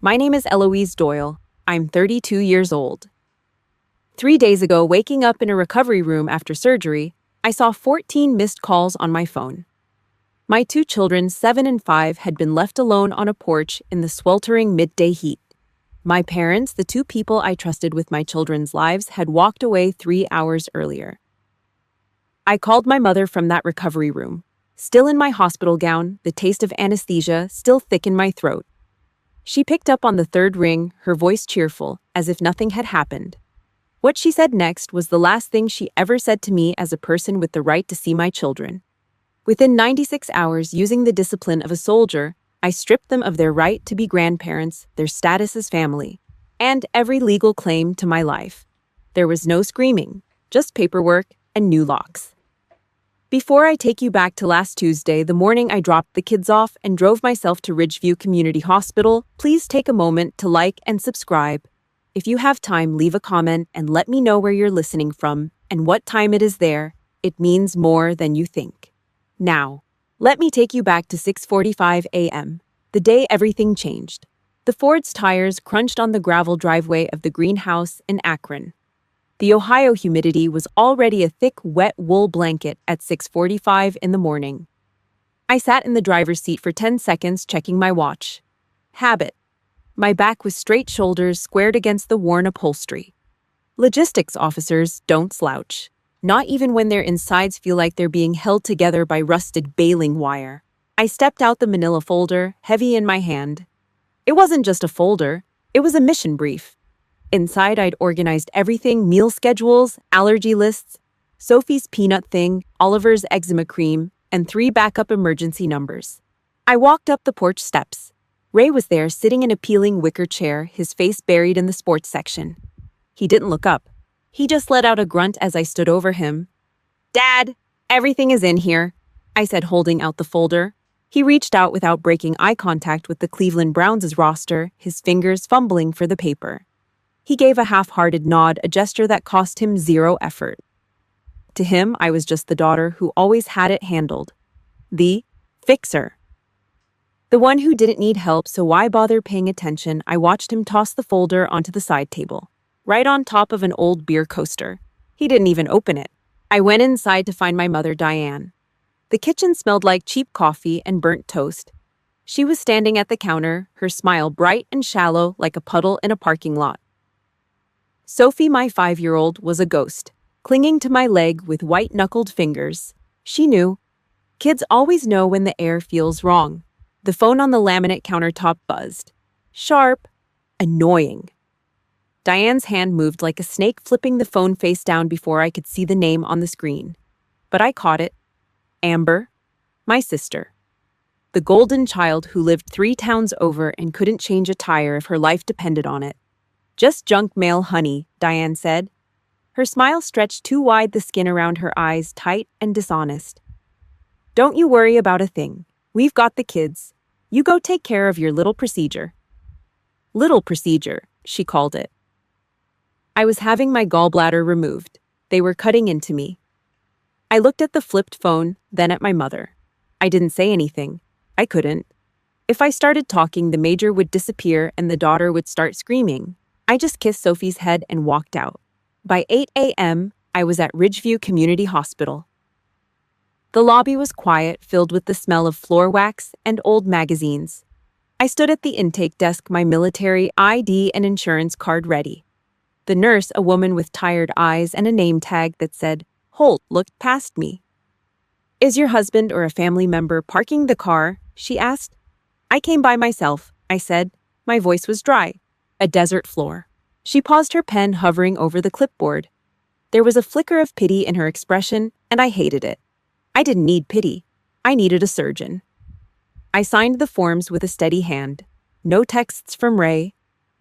My name is Eloise Doyle. I'm 32 years old. 3 days ago, waking up in a recovery room after surgery, I saw 14 missed calls on my phone. My two children, 7 and 5, had been left alone on a porch in the sweltering midday heat. My parents, the two people I trusted with my children's lives, had walked away 3 hours earlier. I called my mother from that recovery room. Still in my hospital gown, the taste of anesthesia still thick in my throat. She picked up on the third ring, her voice cheerful, as if nothing had happened. What she said next was the last thing she ever said to me as a person with the right to see my children. Within 96 hours, using the discipline of a soldier, I stripped them of their right to be grandparents, their status as family, and every legal claim to my life. There was no screaming, just paperwork and new locks. Before I take you back to last Tuesday, the morning I dropped the kids off and drove myself to Ridgeview Community Hospital, please take a moment to like and subscribe. If you have time, leave a comment and let me know where you're listening from and what time it is there. It means more than you think. Now, let me take you back to 6:45 a.m., the day everything changed. The Ford's tires crunched on the gravel driveway of the greenhouse in Akron. The Ohio humidity was already a thick, wet wool blanket at 6:45 in the morning. I sat in the driver's seat for 10 seconds, checking my watch. Habit. My back was straight, shoulders squared against the worn upholstery. Logistics officers don't slouch, not even when their insides feel like they're being held together by rusted baling wire. I stepped out the manila folder, heavy in my hand. It wasn't just a folder, it was a mission brief. Inside, I'd organized everything: meal schedules, allergy lists, Sophie's peanut thing, Oliver's eczema cream, and 3 backup emergency numbers. I walked up the porch steps. Ray was there, sitting in a peeling wicker chair, his face buried in the sports section. He didn't look up. He just let out a grunt as I stood over him. "Dad, everything is in here," I said, holding out the folder. He reached out without breaking eye contact with the Cleveland Browns' roster, his fingers fumbling for the paper. He gave a half-hearted nod, a gesture that cost him 0 effort. To him, I was just the daughter who always had it handled. The fixer. The one who didn't need help, so why bother paying attention? I watched him toss the folder onto the side table, right on top of an old beer coaster. He didn't even open it. I went inside to find my mother, Diane. The kitchen smelled like cheap coffee and burnt toast. She was standing at the counter, her smile bright and shallow like a puddle in a parking lot. Sophie, my 5-year-old, was a ghost, clinging to my leg with white-knuckled fingers. She knew. Kids always know when the air feels wrong. The phone on the laminate countertop buzzed. Sharp. Annoying. Diane's hand moved like a snake, flipping the phone face down before I could see the name on the screen. But I caught it. Amber. My sister. The golden child who lived 3 towns over and couldn't change a tire if her life depended on it. "Just junk mail, honey," Diane said. Her smile stretched too wide, the skin around her eyes tight and dishonest. "Don't you worry about a thing. We've got the kids. You go take care of your little procedure." Little procedure, she called it. I was having my gallbladder removed. They were cutting into me. I looked at the flipped phone, then at my mother. I didn't say anything. I couldn't. If I started talking, the major would disappear and the daughter would start screaming. I just kissed Sophie's head and walked out. By 8 a.m., I was at Ridgeview Community Hospital. The lobby was quiet, filled with the smell of floor wax and old magazines. I stood at the intake desk, my military ID and insurance card ready. The nurse, a woman with tired eyes and a name tag that said Holt, looked past me. "Is your husband or a family member parking the car?" she asked. "I came by myself," I said. My voice was dry. A desert floor. She paused, her pen hovering over the clipboard. There was a flicker of pity in her expression, and I hated it. I didn't need pity. I needed a surgeon. I signed the forms with a steady hand. No texts from Ray.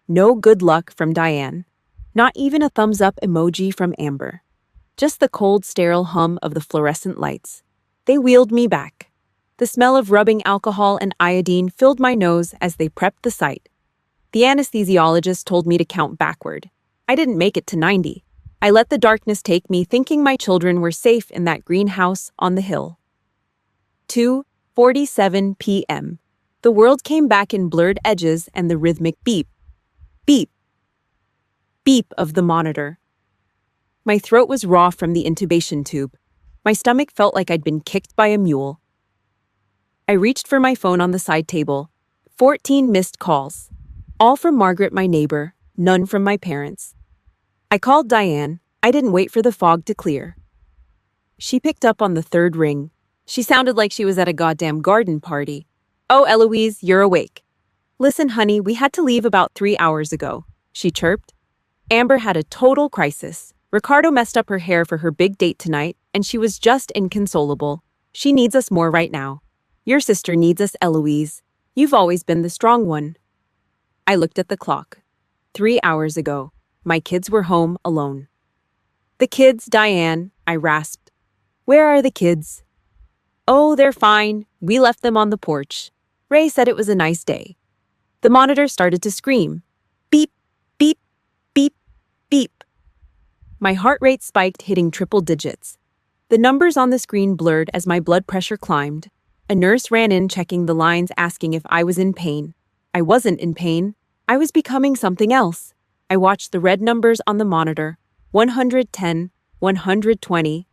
No good luck from Diane. Not even a thumbs-up emoji from Amber. Just the cold, sterile hum of the fluorescent lights. They wheeled me back. The smell of rubbing alcohol and iodine filled my nose as they prepped the site. The anesthesiologist told me to count backward. I didn't make it to 90. I let the darkness take me, thinking my children were safe in that greenhouse on the hill. 2:47 p.m. The world came back in blurred edges and the rhythmic beep, beep, beep of the monitor. My throat was raw from the intubation tube. My stomach felt like I'd been kicked by a mule. I reached for my phone on the side table. 14 missed calls. All from Margaret, my neighbor, none from my parents. I called Diane. I didn't wait for the fog to clear. She picked up on the third ring. She sounded like she was at a goddamn garden party. "Oh, Eloise, you're awake. Listen, honey, we had to leave about 3 hours ago," she chirped. Amber had a total crisis. Ricardo messed up her hair for her big date tonight, and she was just inconsolable. She needs us more right now. Your sister needs us, Eloise. You've always been the strong one. I looked at the clock. 3 hours ago. My kids were home alone. The kids, Diane, I rasped. Where are the kids? Oh, they're fine. We left them on the porch. Ray said it was a nice day. The monitor started to scream. Beep, beep, beep, beep. My heart rate spiked, hitting triple digits. The numbers on the screen blurred as my blood pressure climbed. A nurse ran in, checking the lines, asking if I was in pain. I wasn't in pain. I was becoming something else. I watched the red numbers on the monitor. 110, 120.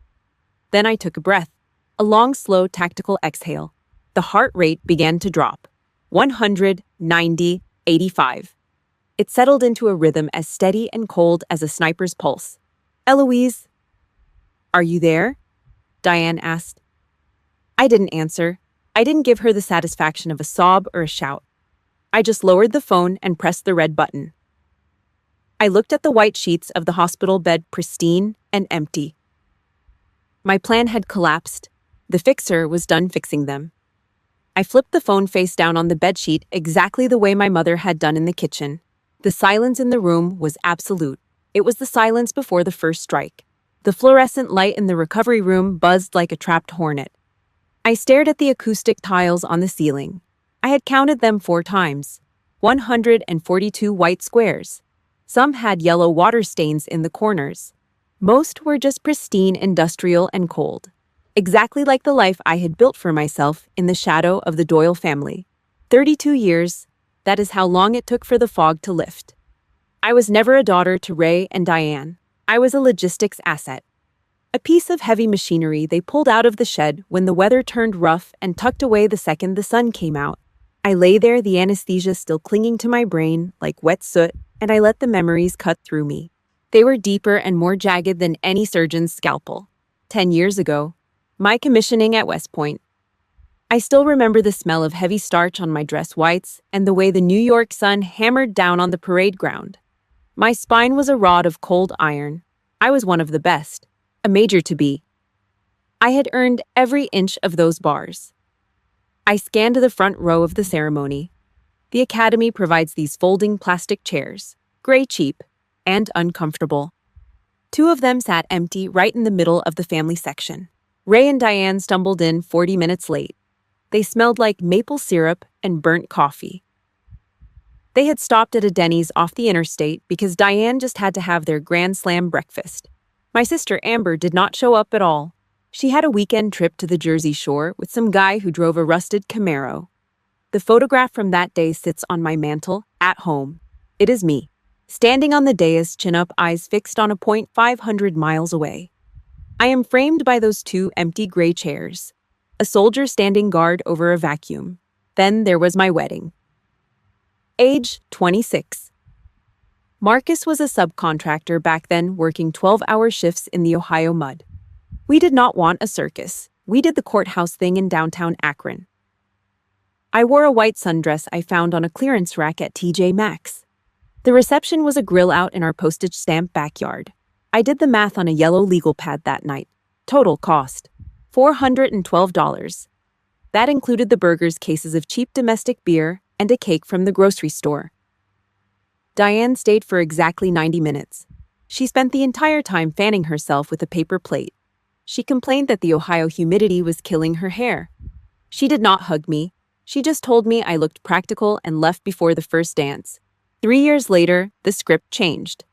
Then I took a breath. A long, slow, tactical exhale. The heart rate began to drop. 100, 90, 85. It settled into a rhythm as steady and cold as a sniper's pulse. Eloise, are you there? Diane asked. I didn't answer. I didn't give her the satisfaction of a sob or a shout. I just lowered the phone and pressed the red button. I looked at the white sheets of the hospital bed, pristine and empty. My plan had collapsed. The fixer was done fixing them. I flipped the phone face down on the bedsheet exactly the way my mother had done in the kitchen. The silence in the room was absolute. It was the silence before the first strike. The fluorescent light in the recovery room buzzed like a trapped hornet. I stared at the acoustic tiles on the ceiling. I had counted them 4 times. 142 white squares. Some had yellow water stains in the corners. Most were just pristine, industrial, and cold. Exactly like the life I had built for myself in the shadow of the Doyle family. 32 years, that is how long it took for the fog to lift. I was never a daughter to Ray and Diane. I was a logistics asset. A piece of heavy machinery they pulled out of the shed when the weather turned rough and tucked away the second the sun came out. I lay there, the anesthesia still clinging to my brain like wet soot, and I let the memories cut through me. They were deeper and more jagged than any surgeon's scalpel. 10 years ago, my commissioning at West Point. I still remember the smell of heavy starch on my dress whites and the way the New York sun hammered down on the parade ground. My spine was a rod of cold iron. I was one of the best, a major to be. I had earned every inch of those bars. I scanned the front row of the ceremony. The academy provides these folding plastic chairs, gray cheap, and uncomfortable. 2 of them sat empty right in the middle of the family section. Ray and Diane stumbled in 40 minutes late. They smelled like maple syrup and burnt coffee. They had stopped at a Denny's off the interstate because Diane just had to have their Grand Slam breakfast. My sister Amber did not show up at all. She had a weekend trip to the Jersey Shore with some guy who drove a rusted Camaro. The photograph from that day sits on my mantle, at home. It is me, standing on the dais, chin up, eyes fixed on a point 500 miles away. I am framed by those 2 empty gray chairs, a soldier standing guard over a vacuum. Then there was my wedding. Age 26. Marcus was a subcontractor back then, working 12-hour shifts in the Ohio mud. We did not want a circus. We did the courthouse thing in downtown Akron. I wore a white sundress I found on a clearance rack at TJ Maxx. The reception was a grill out in our postage stamp backyard. I did the math on a yellow legal pad that night. Total cost, $412. That included the burgers, cases of cheap domestic beer, and a cake from the grocery store. Diane stayed for exactly 90 minutes. She spent the entire time fanning herself with a paper plate. She complained that the Ohio humidity was killing her hair. She did not hug me. She just told me I looked practical and left before the first dance. 3 years later, the script changed.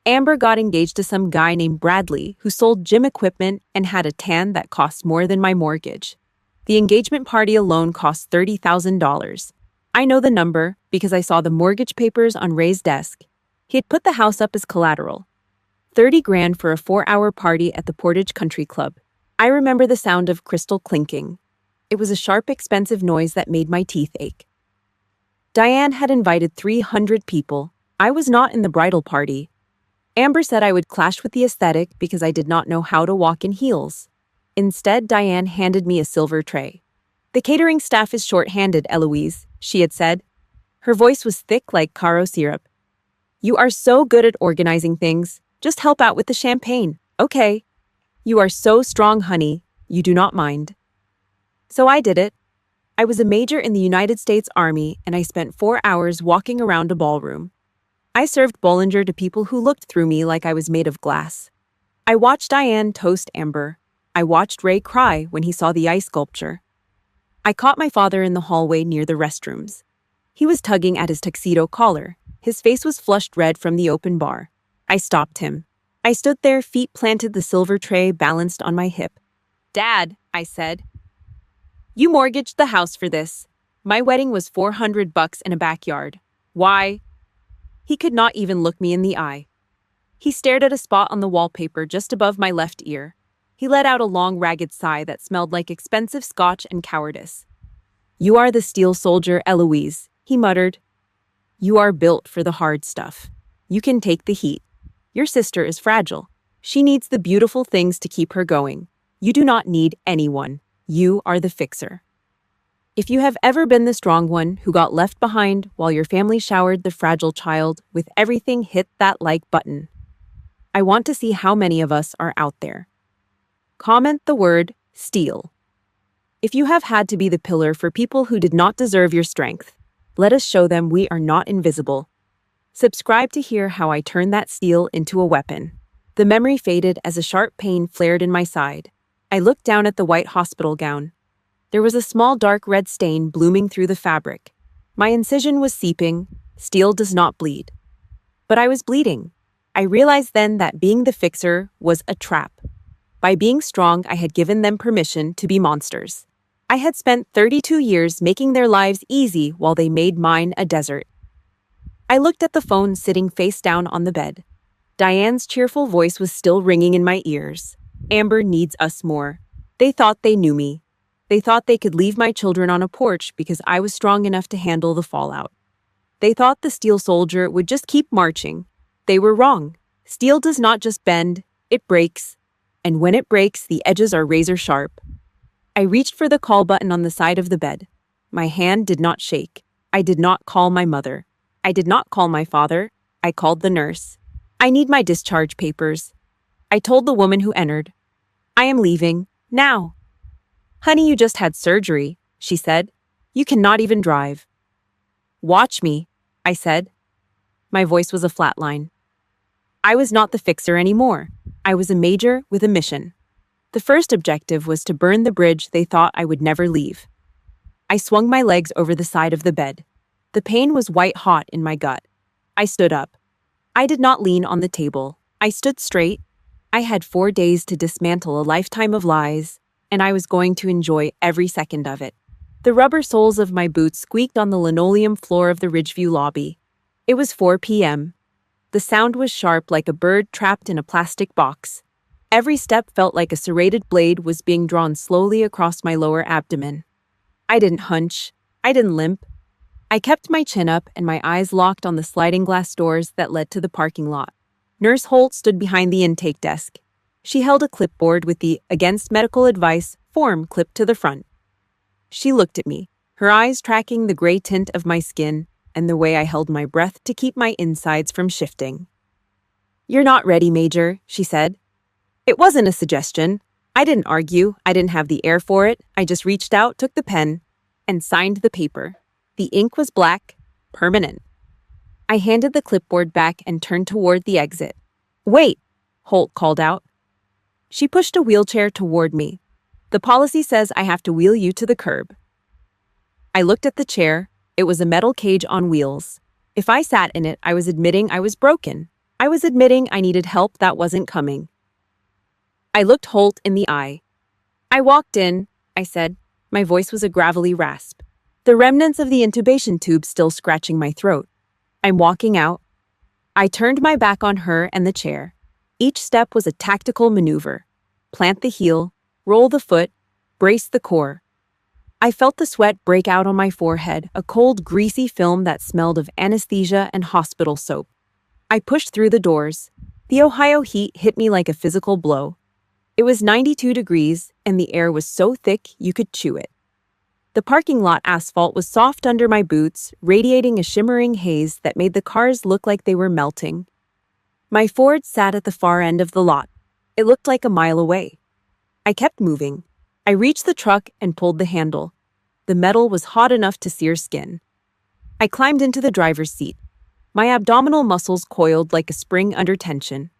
Amber got engaged to some guy named Bradley who sold gym equipment and had a tan that cost more than my mortgage. The engagement party alone cost $30,000. I know the number because I saw the mortgage papers on Ray's desk. He had put the house up as collateral. 30 grand for a 4-hour party at the Portage Country Club. I remember the sound of crystal clinking. It was a sharp, expensive noise that made my teeth ache. Diane had invited 300 people. I was not in the bridal party. Amber said I would clash with the aesthetic because I did not know how to walk in heels. Instead, Diane handed me a silver tray. "The catering staff is short-handed, Eloise," she had said. Her voice was thick like Caro syrup. "You are so good at organizing things. Just help out with the champagne, okay? You are so strong, honey. You do not mind." So I did it. I was a major in the United States Army, and I spent 4 hours walking around a ballroom. I served Bollinger to people who looked through me like I was made of glass. I watched Diane toast Amber. I watched Ray cry when he saw the ice sculpture. I caught my father in the hallway near the restrooms. He was tugging at his tuxedo collar. His face was flushed red from the open bar. I stopped him. I stood there, feet planted, the silver tray balanced on my hip. "Dad," I said, "you mortgaged the house for this. My wedding was $400 in a backyard. Why?" He could not even look me in the eye. He stared at a spot on the wallpaper just above my left ear. He let out a long, ragged sigh that smelled like expensive scotch and cowardice. "You are the steel soldier, Eloise," he muttered. "You are built for the hard stuff. You can take the heat. Your sister is fragile. She needs the beautiful things to keep her going. You do not need anyone. You are the fixer." If you have ever been the strong one who got left behind while your family showered the fragile child with everything, hit that like button. I want to see how many of us are out there. Comment the word steal. If you have had to be the pillar for people who did not deserve your strength, let us show them we are not invisible. Subscribe to hear how I turned that steel into a weapon. The memory faded as a sharp pain flared in my side. I looked down at the white hospital gown. There was a small dark red stain blooming through the fabric. My incision was seeping. Steel does not bleed. But I was bleeding. I realized then that being the fixer was a trap. By being strong, I had given them permission to be monsters. I had spent 32 years making their lives easy while they made mine a desert. I looked at the phone sitting face down on the bed. Diane's cheerful voice was still ringing in my ears. "Amber needs us more." They thought they knew me. They thought they could leave my children on a porch because I was strong enough to handle the fallout. They thought the steel soldier would just keep marching. They were wrong. Steel does not just bend, it breaks. And when it breaks, the edges are razor sharp. I reached for the call button on the side of the bed. My hand did not shake. I did not call my mother. I did not call my father. I called the nurse. "I need my discharge papers." I told the woman who entered. "I am leaving, now." "Honey, you just had surgery," she said. "You cannot even drive." "Watch me," I said. My voice was a flat line. I was not the fixer anymore. I was a major with a mission. The first objective was to burn the bridge they thought I would never leave. I swung my legs over the side of the bed. The pain was white hot in my gut. I stood up. I did not lean on the table. I stood straight. I had 4 days to dismantle a lifetime of lies, and I was going to enjoy every second of it. The rubber soles of my boots squeaked on the linoleum floor of the Ridgeview lobby. It was 4 p.m. The sound was sharp like a bird trapped in a plastic box. Every step felt like a serrated blade was being drawn slowly across my lower abdomen. I didn't hunch. I didn't limp. I kept my chin up and my eyes locked on the sliding glass doors that led to the parking lot. Nurse Holt stood behind the intake desk. She held a clipboard with the "Against Medical Advice" form clipped to the front. She looked at me, her eyes tracking the gray tint of my skin and the way I held my breath to keep my insides from shifting. "You're not ready, Major," she said. It wasn't a suggestion. I didn't argue. I didn't have the air for it. I just reached out, took the pen, and signed the paper. The ink was black, permanent. I handed the clipboard back and turned toward the exit. "Wait," Holt called out. She pushed a wheelchair toward me. "The policy says I have to wheel you to the curb." I looked at the chair. It was a metal cage on wheels. If I sat in it, I was admitting I was broken. I was admitting I needed help that wasn't coming. I looked Holt in the eye. "I walked in," I said. My voice was a gravelly rasp. the remnants of the intubation tube still scratching my throat. I'm walking out. I turned my back on her and the chair. Each step was a tactical maneuver. Plant the heel, roll the foot, brace the core. I felt the sweat break out on my forehead, a cold, greasy film that smelled of anesthesia and hospital soap. I pushed through the doors. The Ohio heat hit me like a physical blow. It was 92 degrees, and the air was so thick you could chew it. The parking lot asphalt was soft under my boots, radiating a shimmering haze that made the cars look like they were melting. My Ford sat at the far end of the lot. It looked like a mile away. I kept moving. I reached the truck and pulled the handle. The metal was hot enough to sear skin. I climbed into the driver's seat. My abdominal muscles coiled like a spring under tension.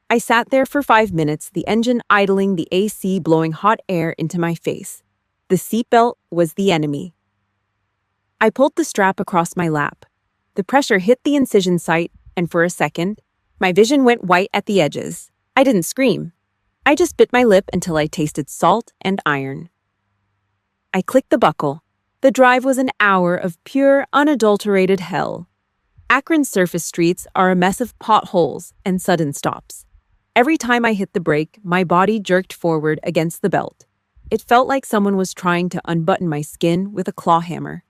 I sat there for 5 minutes, the engine idling, the AC blowing hot air into my face. The seatbelt was the enemy. I pulled the strap across my lap. The pressure hit the incision site, and for a second, my vision went white at the edges. I didn't scream. I just bit my lip until I tasted salt and iron. I clicked the buckle. The drive was an hour of pure, unadulterated hell. Akron's surface streets are a mess of potholes and sudden stops. Every time I hit the brake, my body jerked forward against the belt. It felt like someone was trying to unbutton my skin with a claw hammer.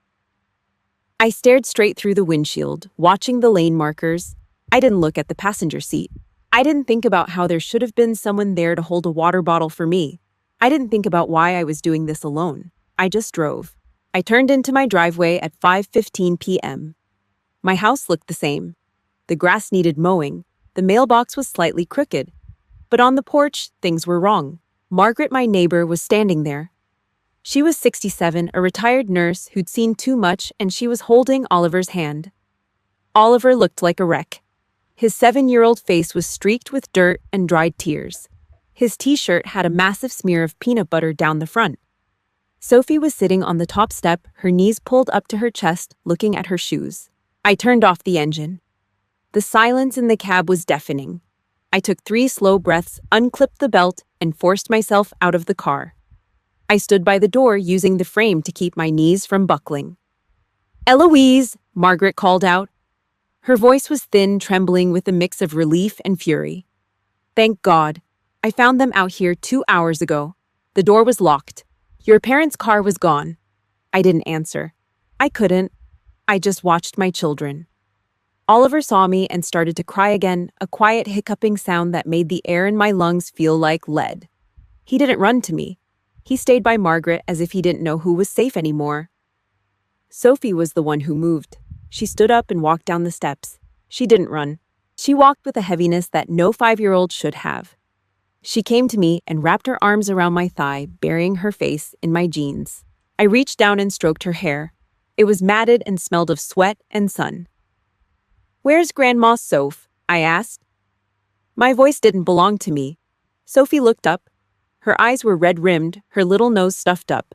I stared straight through the windshield, watching the lane markers. I didn't look at the passenger seat. I didn't think about how there should have been someone there to hold a water bottle for me. I didn't think about why I was doing this alone. I just drove. I turned into my driveway at 5:15 p.m. My house looked the same. The grass needed mowing. The mailbox was slightly crooked. But on the porch, things were wrong. Margaret, my neighbor, was standing there. She was 67, a retired nurse who'd seen too much, and she was holding Oliver's hand. Oliver looked like a wreck. His 7-year-old face was streaked with dirt and dried tears. His t-shirt had a massive smear of peanut butter down the front. Sophie was sitting on the top step, her knees pulled up to her chest, looking at her shoes. I turned off the engine. The silence in the cab was deafening. I took 3 slow breaths, unclipped the belt, and forced myself out of the car. I stood by the door, using the frame to keep my knees from buckling. "Eloise!" Margaret called out. Her voice was thin, trembling with a mix of relief and fury. "Thank God. I found them out here 2 hours ago. The door was locked. Your parents' car was gone." I didn't answer. I couldn't. I just watched my children. Oliver saw me and started to cry again, a quiet hiccuping sound that made the air in my lungs feel like lead. He didn't run to me. He stayed by Margaret as if he didn't know who was safe anymore. Sophie was the one who moved. She stood up and walked down the steps. She didn't run. She walked with a heaviness that no 5-year-old should have. She came to me and wrapped her arms around my thigh, burying her face in my jeans. I reached down and stroked her hair. It was matted and smelled of sweat and sun. "Where's Grandma Soph?" I asked. My voice didn't belong to me. Sophie looked up. Her eyes were red-rimmed, her little nose stuffed up.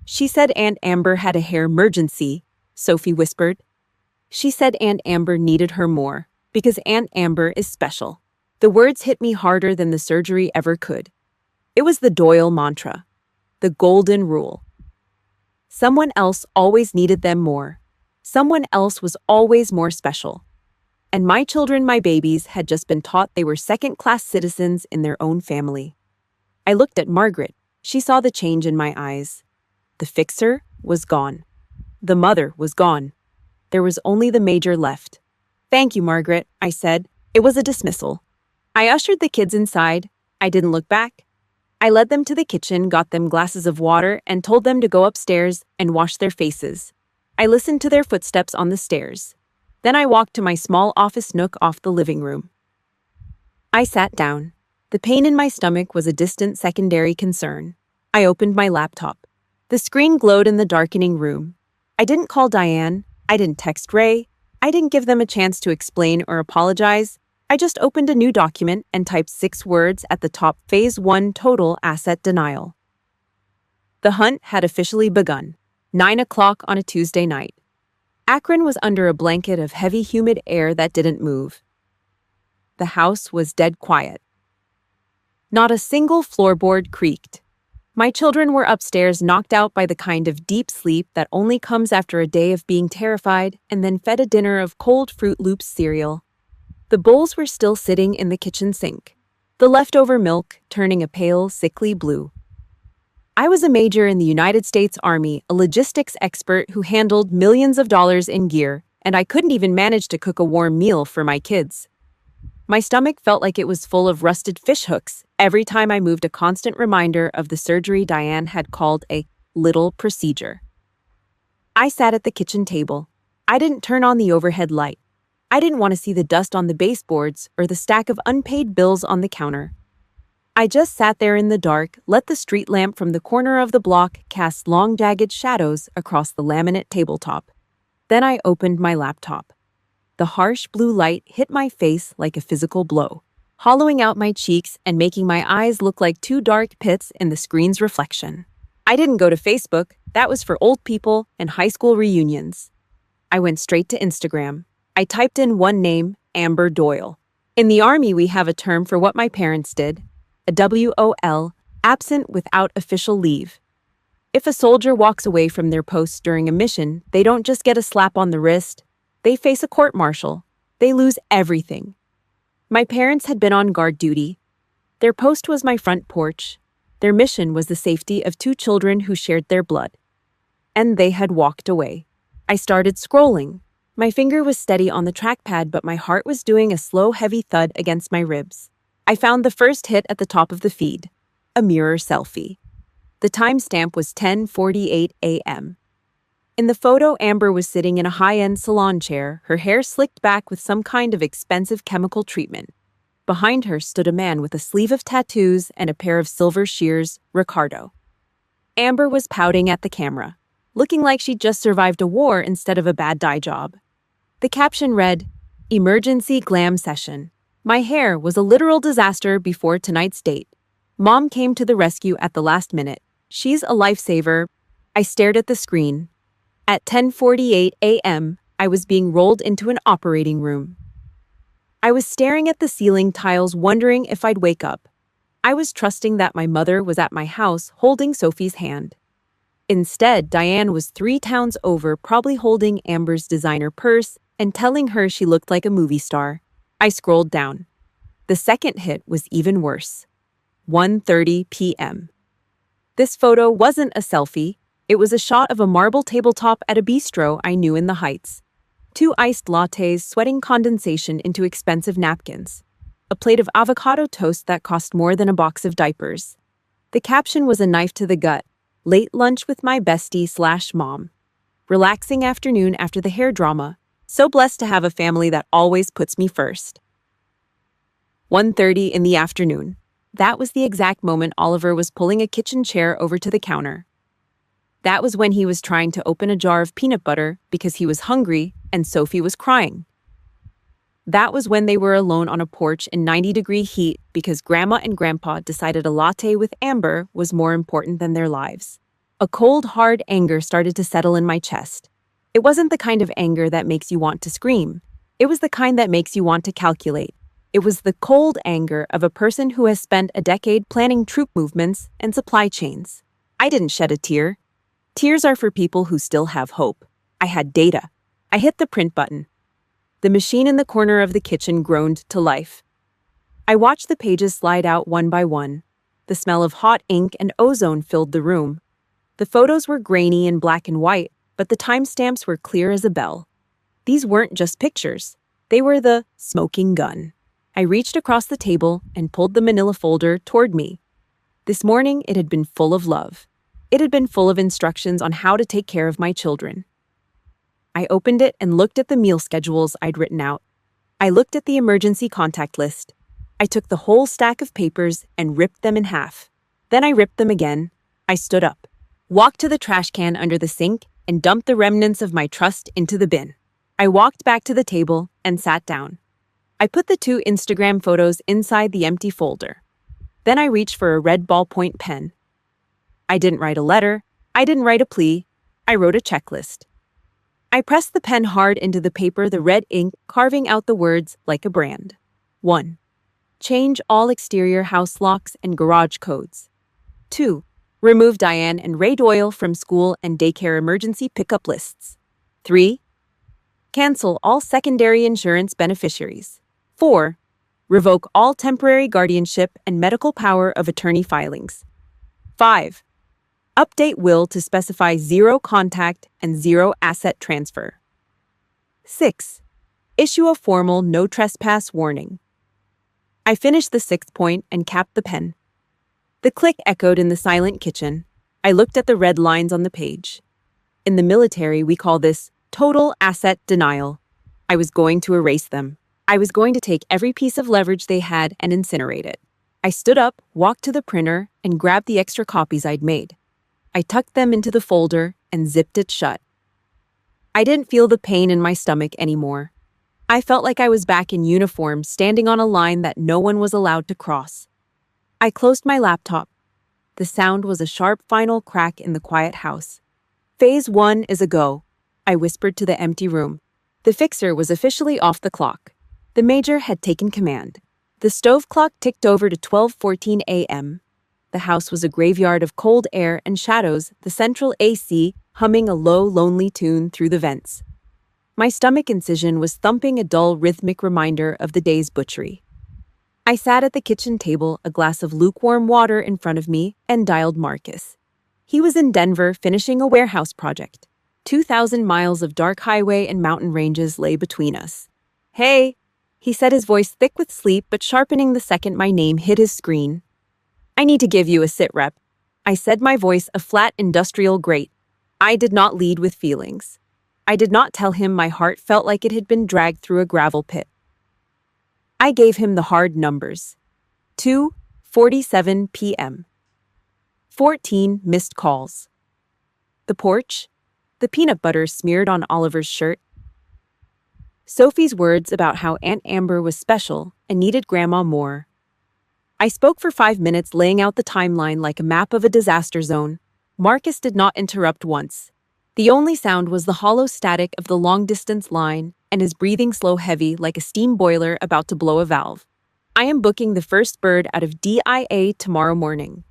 "She said Aunt Amber had a hair emergency," Sophie whispered. "She said Aunt Amber needed her more, because Aunt Amber is special." The words hit me harder than the surgery ever could. It was the Doyle mantra, the golden rule. Someone else always needed them more. Someone else was always more special. And my children, my babies, had just been taught they were second-class citizens in their own family. I looked at Margaret. She saw the change in my eyes. The fixer was gone. The mother was gone. There was only the major left. "Thank you, Margaret," I said. It was a dismissal. I ushered the kids inside. I didn't look back. I led them to the kitchen, got them glasses of water, and told them to go upstairs and wash their faces. I listened to their footsteps on the stairs. Then I walked to my small office nook off the living room. I sat down. The pain in my stomach was a distant secondary concern. I opened my laptop. The screen glowed in the darkening room. I didn't call Diane. I didn't text Ray. I didn't give them a chance to explain or apologize. I just opened a new document and typed 6 words at the top: Phase 1 Total Asset Denial. The hunt had officially begun. 9 o'clock on a Tuesday night. Akron was under a blanket of heavy, humid air that didn't move. The house was dead quiet. Not a single floorboard creaked. My children were upstairs, knocked out by the kind of deep sleep that only comes after a day of being terrified, and then fed a dinner of cold Fruit Loops cereal. The bowls were still sitting in the kitchen sink, the leftover milk turning a pale, sickly blue. I was a major in the United States Army, a logistics expert who handled millions of dollars in gear, and I couldn't even manage to cook a warm meal for my kids. My stomach felt like it was full of rusted fish hooks every time I moved, a constant reminder of the surgery Diane had called a little procedure. I sat at the kitchen table. I didn't turn on the overhead light. I didn't want to see the dust on the baseboards or the stack of unpaid bills on the counter. I just sat there in the dark, let the street lamp from the corner of the block cast long, jagged shadows across the laminate tabletop. Then I opened my laptop. The harsh blue light hit my face like a physical blow, hollowing out my cheeks and making my eyes look like two dark pits in the screen's reflection. I didn't go to Facebook. That was for old people and high school reunions. I went straight to Instagram. I typed in one name, Amber Doyle. In the Army, we have a term for what my parents did, a WOL, absent without official leave. If a soldier walks away from their post during a mission, they don't just get a slap on the wrist. They face a court-martial. They lose everything. My parents had been on guard duty. Their post was my front porch. Their mission was the safety of two children who shared their blood. And they had walked away. I started scrolling. My finger was steady on the trackpad, but my heart was doing a slow, heavy thud against my ribs. I found the first hit at the top of the feed, a mirror selfie. The timestamp was 10:48 a.m. In the photo, Amber was sitting in a high-end salon chair, her hair slicked back with some kind of expensive chemical treatment. Behind her stood a man with a sleeve of tattoos and a pair of silver shears, Ricardo. Amber was pouting at the camera, looking like she'd just survived a war instead of a bad dye job. The caption read, "Emergency Glam Session. My hair was a literal disaster before tonight's date. Mom came to the rescue at the last minute. She's a lifesaver." I stared at the screen. At 10:48 a.m., I was being rolled into an operating room. I was staring at the ceiling tiles, wondering if I'd wake up. I was trusting that my mother was at my house holding Sophie's hand. Instead, Diane was 3 towns over, probably holding Amber's designer purse and telling her she looked like a movie star. I scrolled down. The second hit was even worse. 1:30 p.m. This photo wasn't a selfie. It was a shot of a marble tabletop at a bistro I knew in the Heights. 2 iced lattes sweating condensation into expensive napkins. A plate of avocado toast that cost more than a box of diapers. The caption was a knife to the gut. Late lunch with my bestie/mom. Relaxing afternoon after the hair drama. So blessed to have a family that always puts me first. 1:30 in the afternoon. That was the exact moment Oliver was pulling a kitchen chair over to the counter. That was when he was trying to open a jar of peanut butter because he was hungry and Sophie was crying. That was when they were alone on a porch in 90-degree heat because Grandma and Grandpa decided a latte with Amber was more important than their lives. A cold, hard anger started to settle in my chest. It wasn't the kind of anger that makes you want to scream. It was the kind that makes you want to calculate. It was the cold anger of a person who has spent a decade planning troop movements and supply chains. I didn't shed a tear. Tears are for people who still have hope. I had data. I hit the print button. The machine in the corner of the kitchen groaned to life. I watched the pages slide out one by one. The smell of hot ink and ozone filled the room. The photos were grainy and black and white, but the timestamps were clear as a bell. These weren't just pictures. They were the smoking gun. I reached across the table and pulled the manila folder toward me. This morning, it had been full of love. It had been full of instructions on how to take care of my children. I opened it and looked at the meal schedules I'd written out. I looked at the emergency contact list. I took the whole stack of papers and ripped them in half. Then I ripped them again. I stood up, walked to the trash can under the sink, and dumped the remnants of my trust into the bin. I walked back to the table and sat down. I put the 2 Instagram photos inside the empty folder. Then I reached for a red ballpoint pen. I didn't write a letter. I didn't write a plea. I wrote a checklist. I pressed the pen hard into the paper, the red ink carving out the words like a brand. 1. Change all exterior house locks and garage codes. 2. Remove Diane and Ray Doyle from school and daycare emergency pickup lists. 3. Cancel all secondary insurance beneficiaries. 4. Revoke all temporary guardianship and medical power of attorney filings. 5. Update will to specify 0 contact and 0 asset transfer. 6. Issue a formal no trespass warning. I finished the 6th point and capped the pen. The click echoed in the silent kitchen. I looked at the red lines on the page. In the military, we call this total asset denial. I was going to erase them. I was going to take every piece of leverage they had and incinerate it. I stood up, walked to the printer, and grabbed the extra copies I'd made. I tucked them into the folder and zipped it shut. I didn't feel the pain in my stomach anymore. I felt like I was back in uniform, standing on a line that no one was allowed to cross. I closed my laptop. The sound was a sharp final crack in the quiet house. Phase 1 is a go, I whispered to the empty room. The fixer was officially off the clock. The major had taken command. The stove clock ticked over to 12:14 a.m. The house was a graveyard of cold air and shadows, the central AC humming a low, lonely tune through the vents. My stomach incision was thumping a dull, rhythmic reminder of the day's butchery. I sat at the kitchen table, a glass of lukewarm water in front of me, and dialed Marcus. He was in Denver finishing a warehouse project. 2,000 miles of dark highway and mountain ranges lay between us. "Hey," he said, his voice thick with sleep but sharpening the second my name hit his screen. "I need to give you a sit rep." I said, my voice a flat industrial grate. I did not lead with feelings. I did not tell him my heart felt like it had been dragged through a gravel pit. I gave him the hard numbers. 2:47 p.m. 14 missed calls. The porch, the peanut butter smeared on Oliver's shirt. Sophie's words about how Aunt Amber was special and needed Grandma more. I spoke for 5 minutes, laying out the timeline like a map of a disaster zone. Marcus did not interrupt once. The only sound was the hollow static of the long-distance line and his breathing slow heavy like a steam boiler about to blow a valve. "I am booking the first bird out of DIA tomorrow morning,"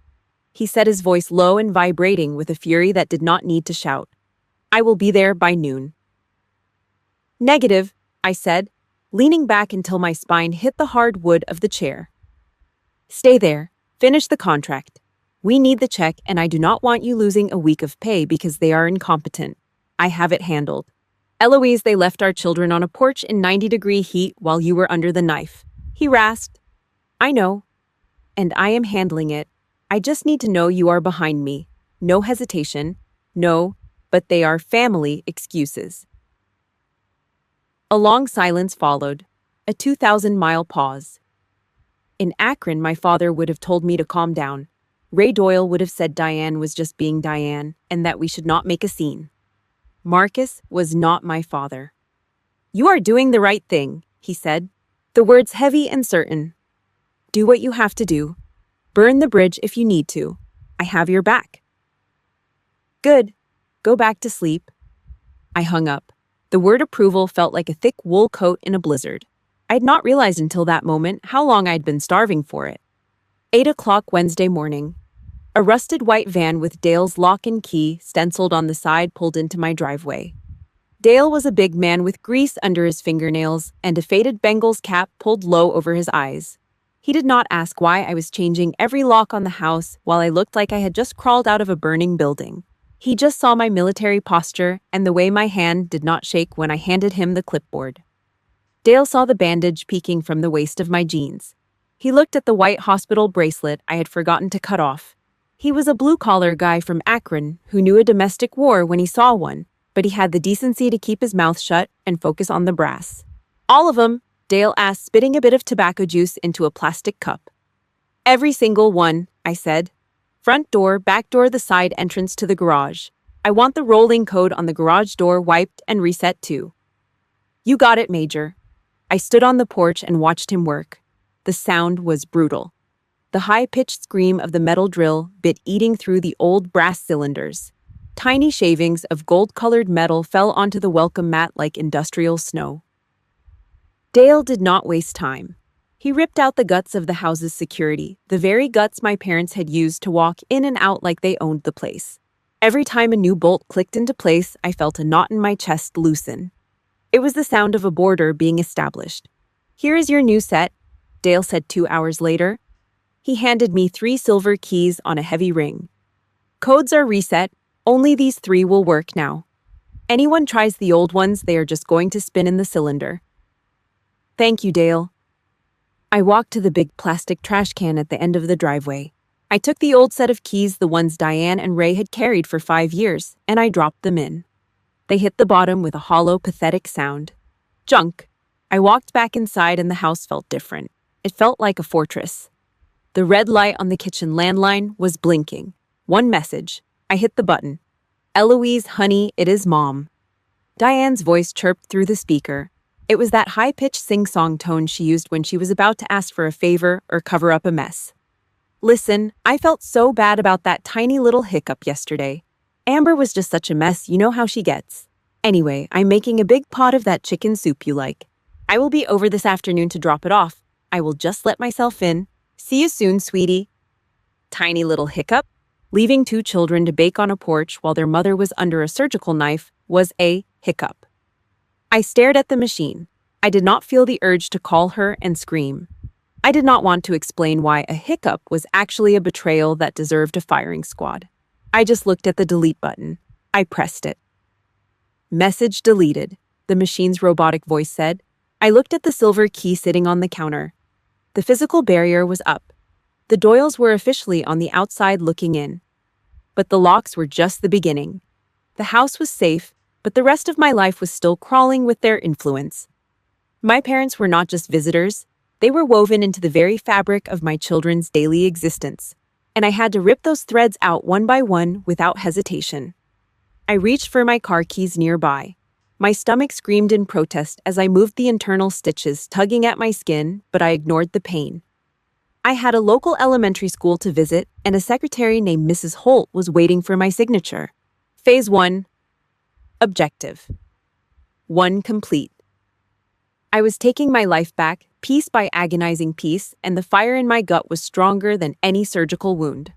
he said, his voice low and vibrating with a fury that did not need to shout. "I will be there by noon." "Negative," I said, leaning back until my spine hit the hard wood of the chair. "Stay there. Finish the contract. We need the check, and I do not want you losing a week of pay because they are incompetent. I have it handled. Eloise, they left our children on a porch in 90-degree heat while you were under the knife," he rasped. "I know, and I am handling it. I just need to know you are behind me. No hesitation. No, but they are family excuses." A long silence followed, a 2,000-mile pause. In Akron, my father would have told me to calm down. Ray Doyle would have said Diane was just being Diane and that we should not make a scene. Marcus was not my father. "You are doing the right thing," he said, the words heavy and certain. "Do what you have to do. Burn the bridge if you need to. I have your back." "Good. Go back to sleep." I hung up. The word approval felt like a thick wool coat in a blizzard. I had not realized until that moment how long I'd been starving for it. 8 o'clock Wednesday morning. A rusted white van with Dale's lock and key stenciled on the side pulled into my driveway. Dale was a big man with grease under his fingernails and a faded Bengals cap pulled low over his eyes. He did not ask why I was changing every lock on the house while I looked like I had just crawled out of a burning building. He just saw my military posture and the way my hand did not shake when I handed him the clipboard. Dale saw the bandage peeking from the waist of my jeans. He looked at the white hospital bracelet I had forgotten to cut off. He was a blue-collar guy from Akron who knew a domestic war when he saw one, but he had the decency to keep his mouth shut and focus on the brass. "All of them?" Dale asked, spitting a bit of tobacco juice into a plastic cup. "Every single one," I said. "Front door, back door, the side entrance to the garage. I want the rolling code on the garage door wiped and reset too." "You got it, Major." I stood on the porch and watched him work. The sound was brutal. The high-pitched scream of the metal drill bit eating through the old brass cylinders. Tiny shavings of gold-colored metal fell onto the welcome mat like industrial snow. Dale did not waste time. He ripped out the guts of the house's security, the very guts my parents had used to walk in and out like they owned the place. Every time a new bolt clicked into place, I felt a knot in my chest loosen. It was the sound of a border being established. "Here is your new set," Dale said 2 hours later. He handed me 3 silver keys on a heavy ring. "Codes are reset. Only these 3 will work now. Anyone tries the old ones, they are just going to spin in the cylinder." "Thank you, Dale." I walked to the big plastic trash can at the end of the driveway. I took the old set of keys, the ones Diane and Ray had carried for 5 years, and I dropped them in. They hit the bottom with a hollow, pathetic sound. Junk. I walked back inside and the house felt different. It felt like a fortress. The red light on the kitchen landline was blinking. One message. I hit the button. "Eloise, honey, it is Mom." Diane's voice chirped through the speaker. It was that high-pitched sing-song tone she used when she was about to ask for a favor or cover up a mess. "Listen, I felt so bad about that tiny little hiccup yesterday. Amber was just such a mess, you know how she gets. Anyway, I'm making a big pot of that chicken soup you like. I will be over this afternoon to drop it off. I will just let myself in. See you soon, sweetie." Tiny little hiccup? Leaving 2 children to bake on a porch while their mother was under a surgical knife was a hiccup. I stared at the machine. I did not feel the urge to call her and scream. I did not want to explain why a hiccup was actually a betrayal that deserved a firing squad. I just looked at the delete button. I pressed it. "Message deleted," the machine's robotic voice said. I looked at the silver key sitting on the counter. The physical barrier was up. The Doyles were officially on the outside looking in. But the locks were just the beginning. The house was safe, but the rest of my life was still crawling with their influence. My parents were not just visitors, they were woven into the very fabric of my children's daily existence, and I had to rip those threads out one by one without hesitation. I reached for my car keys nearby. My stomach screamed in protest as I moved the internal stitches tugging at my skin, but I ignored the pain. I had a local elementary school to visit, and a secretary named Mrs. Holt was waiting for my signature. Phase 1. Objective. 1 complete. I was taking my life back, piece by agonizing piece, and the fire in my gut was stronger than any surgical wound.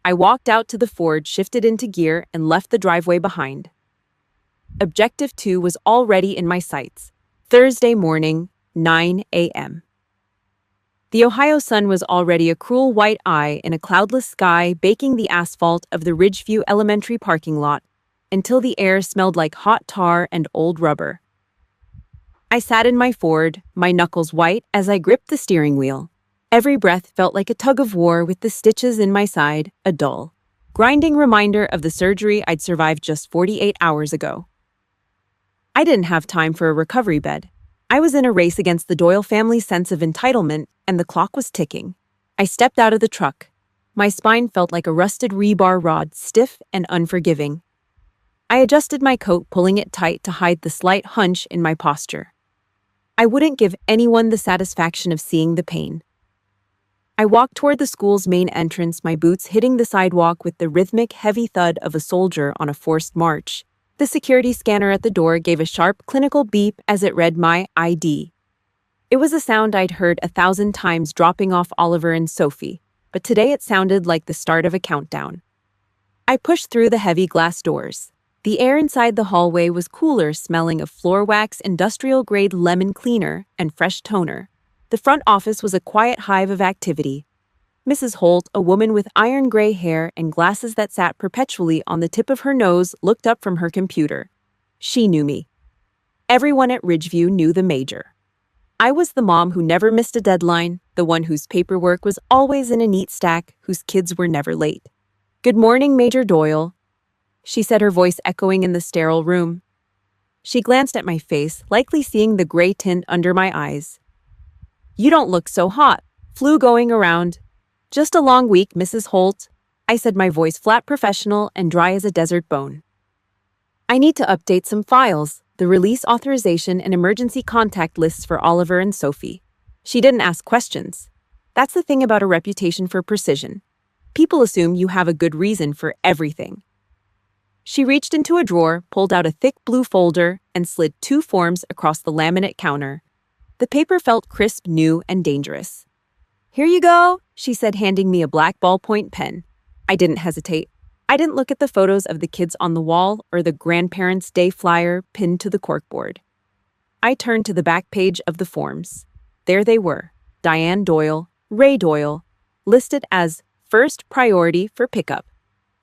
I walked out to the Ford, shifted into gear, and left the driveway behind. Objective 2 was already in my sights. Thursday morning, 9 a.m. The Ohio sun was already a cruel white eye in a cloudless sky, baking the asphalt of the Ridgeview Elementary parking lot until the air smelled like hot tar and old rubber. I sat in my Ford, my knuckles white as I gripped the steering wheel. Every breath felt like a tug of war with the stitches in my side, a dull, grinding reminder of the surgery I'd survived just 48 hours ago. I didn't have time for a recovery bed. I was in a race against the Doyle family's sense of entitlement, and the clock was ticking. I stepped out of the truck. My spine felt like a rusted rebar rod, stiff and unforgiving. I adjusted my coat, pulling it tight to hide the slight hunch in my posture. I wouldn't give anyone the satisfaction of seeing the pain. I walked toward the school's main entrance, my boots hitting the sidewalk with the rhythmic, heavy thud of a soldier on a forced march. The security scanner at the door gave a sharp, clinical beep as it read my ID. It was a sound I'd heard 1,000 times dropping off Oliver and Sophie, but today it sounded like the start of a countdown. I pushed through the heavy glass doors. The air inside the hallway was cooler, smelling of floor wax, industrial-grade lemon cleaner, and fresh toner. The front office was a quiet hive of activity. Mrs. Holt, a woman with iron gray hair and glasses that sat perpetually on the tip of her nose, looked up from her computer. She knew me. Everyone at Ridgeview knew the major. I was the mom who never missed a deadline, the one whose paperwork was always in a neat stack, whose kids were never late. "Good morning, Major Doyle," she said, her voice echoing in the sterile room. She glanced at my face, likely seeing the gray tint under my eyes. "You don't look so hot. Flu going around." "Just a long week, Mrs. Holt," I said, my voice flat, professional, and dry as a desert bone. "I need to update some files, the release authorization and emergency contact lists for Oliver and Sophie." She didn't ask questions. That's the thing about a reputation for precision. People assume you have a good reason for everything. She reached into a drawer, pulled out a thick blue folder, and slid 2 forms across the laminate counter. The paper felt crisp, new, and dangerous. "Here you go," she said, handing me a black ballpoint pen. I didn't hesitate. I didn't look at the photos of the kids on the wall or the grandparents' day flyer pinned to the corkboard. I turned to the back page of the forms. There they were, Diane Doyle, Ray Doyle, listed as first priority for pickup,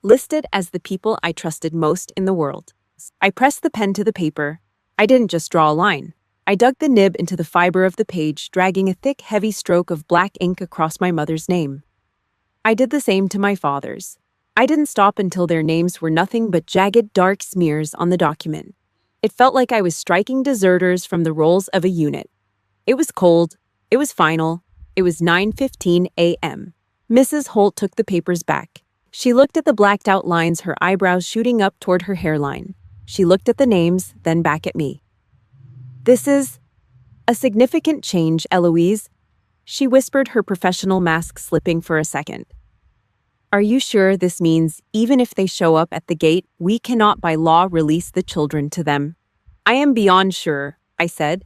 listed as the people I trusted most in the world. I pressed the pen to the paper. I didn't just draw a line. I dug the nib into the fiber of the page, dragging a thick, heavy stroke of black ink across my mother's name. I did the same to my father's. I didn't stop until their names were nothing but jagged, dark smears on the document. It felt like I was striking deserters from the rolls of a unit. It was cold. It was final. It was 9:15 a.m. Mrs. Holt took the papers back. She looked at the blacked-out lines, her eyebrows shooting up toward her hairline. She looked at the names, then back at me. "This is a significant change, Eloise," she whispered, her professional mask slipping for a second. "Are you sure this means even if they show up at the gate, we cannot by law release the children to them?" "I am beyond sure," I said.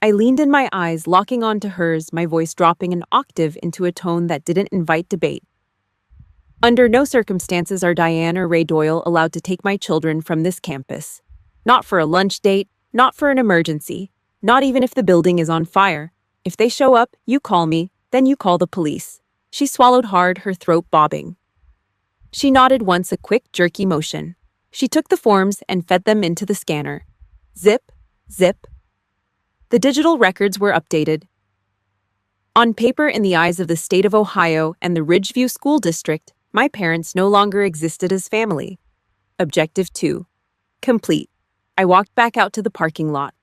I leaned in, my eyes locking onto hers, my voice dropping an octave into a tone that didn't invite debate. "Under no circumstances are Diane or Ray Doyle allowed to take my children from this campus. Not for a lunch date, not for an emergency, not even if the building is on fire. If they show up, you call me, then you call the police." She swallowed hard, her throat bobbing. She nodded once, a quick, jerky motion. She took the forms and fed them into the scanner. Zip, zip. The digital records were updated. On paper, in the eyes of the state of Ohio and the Ridgeview School District, my parents no longer existed as family. Objective 2. Complete. I walked back out to the parking lot.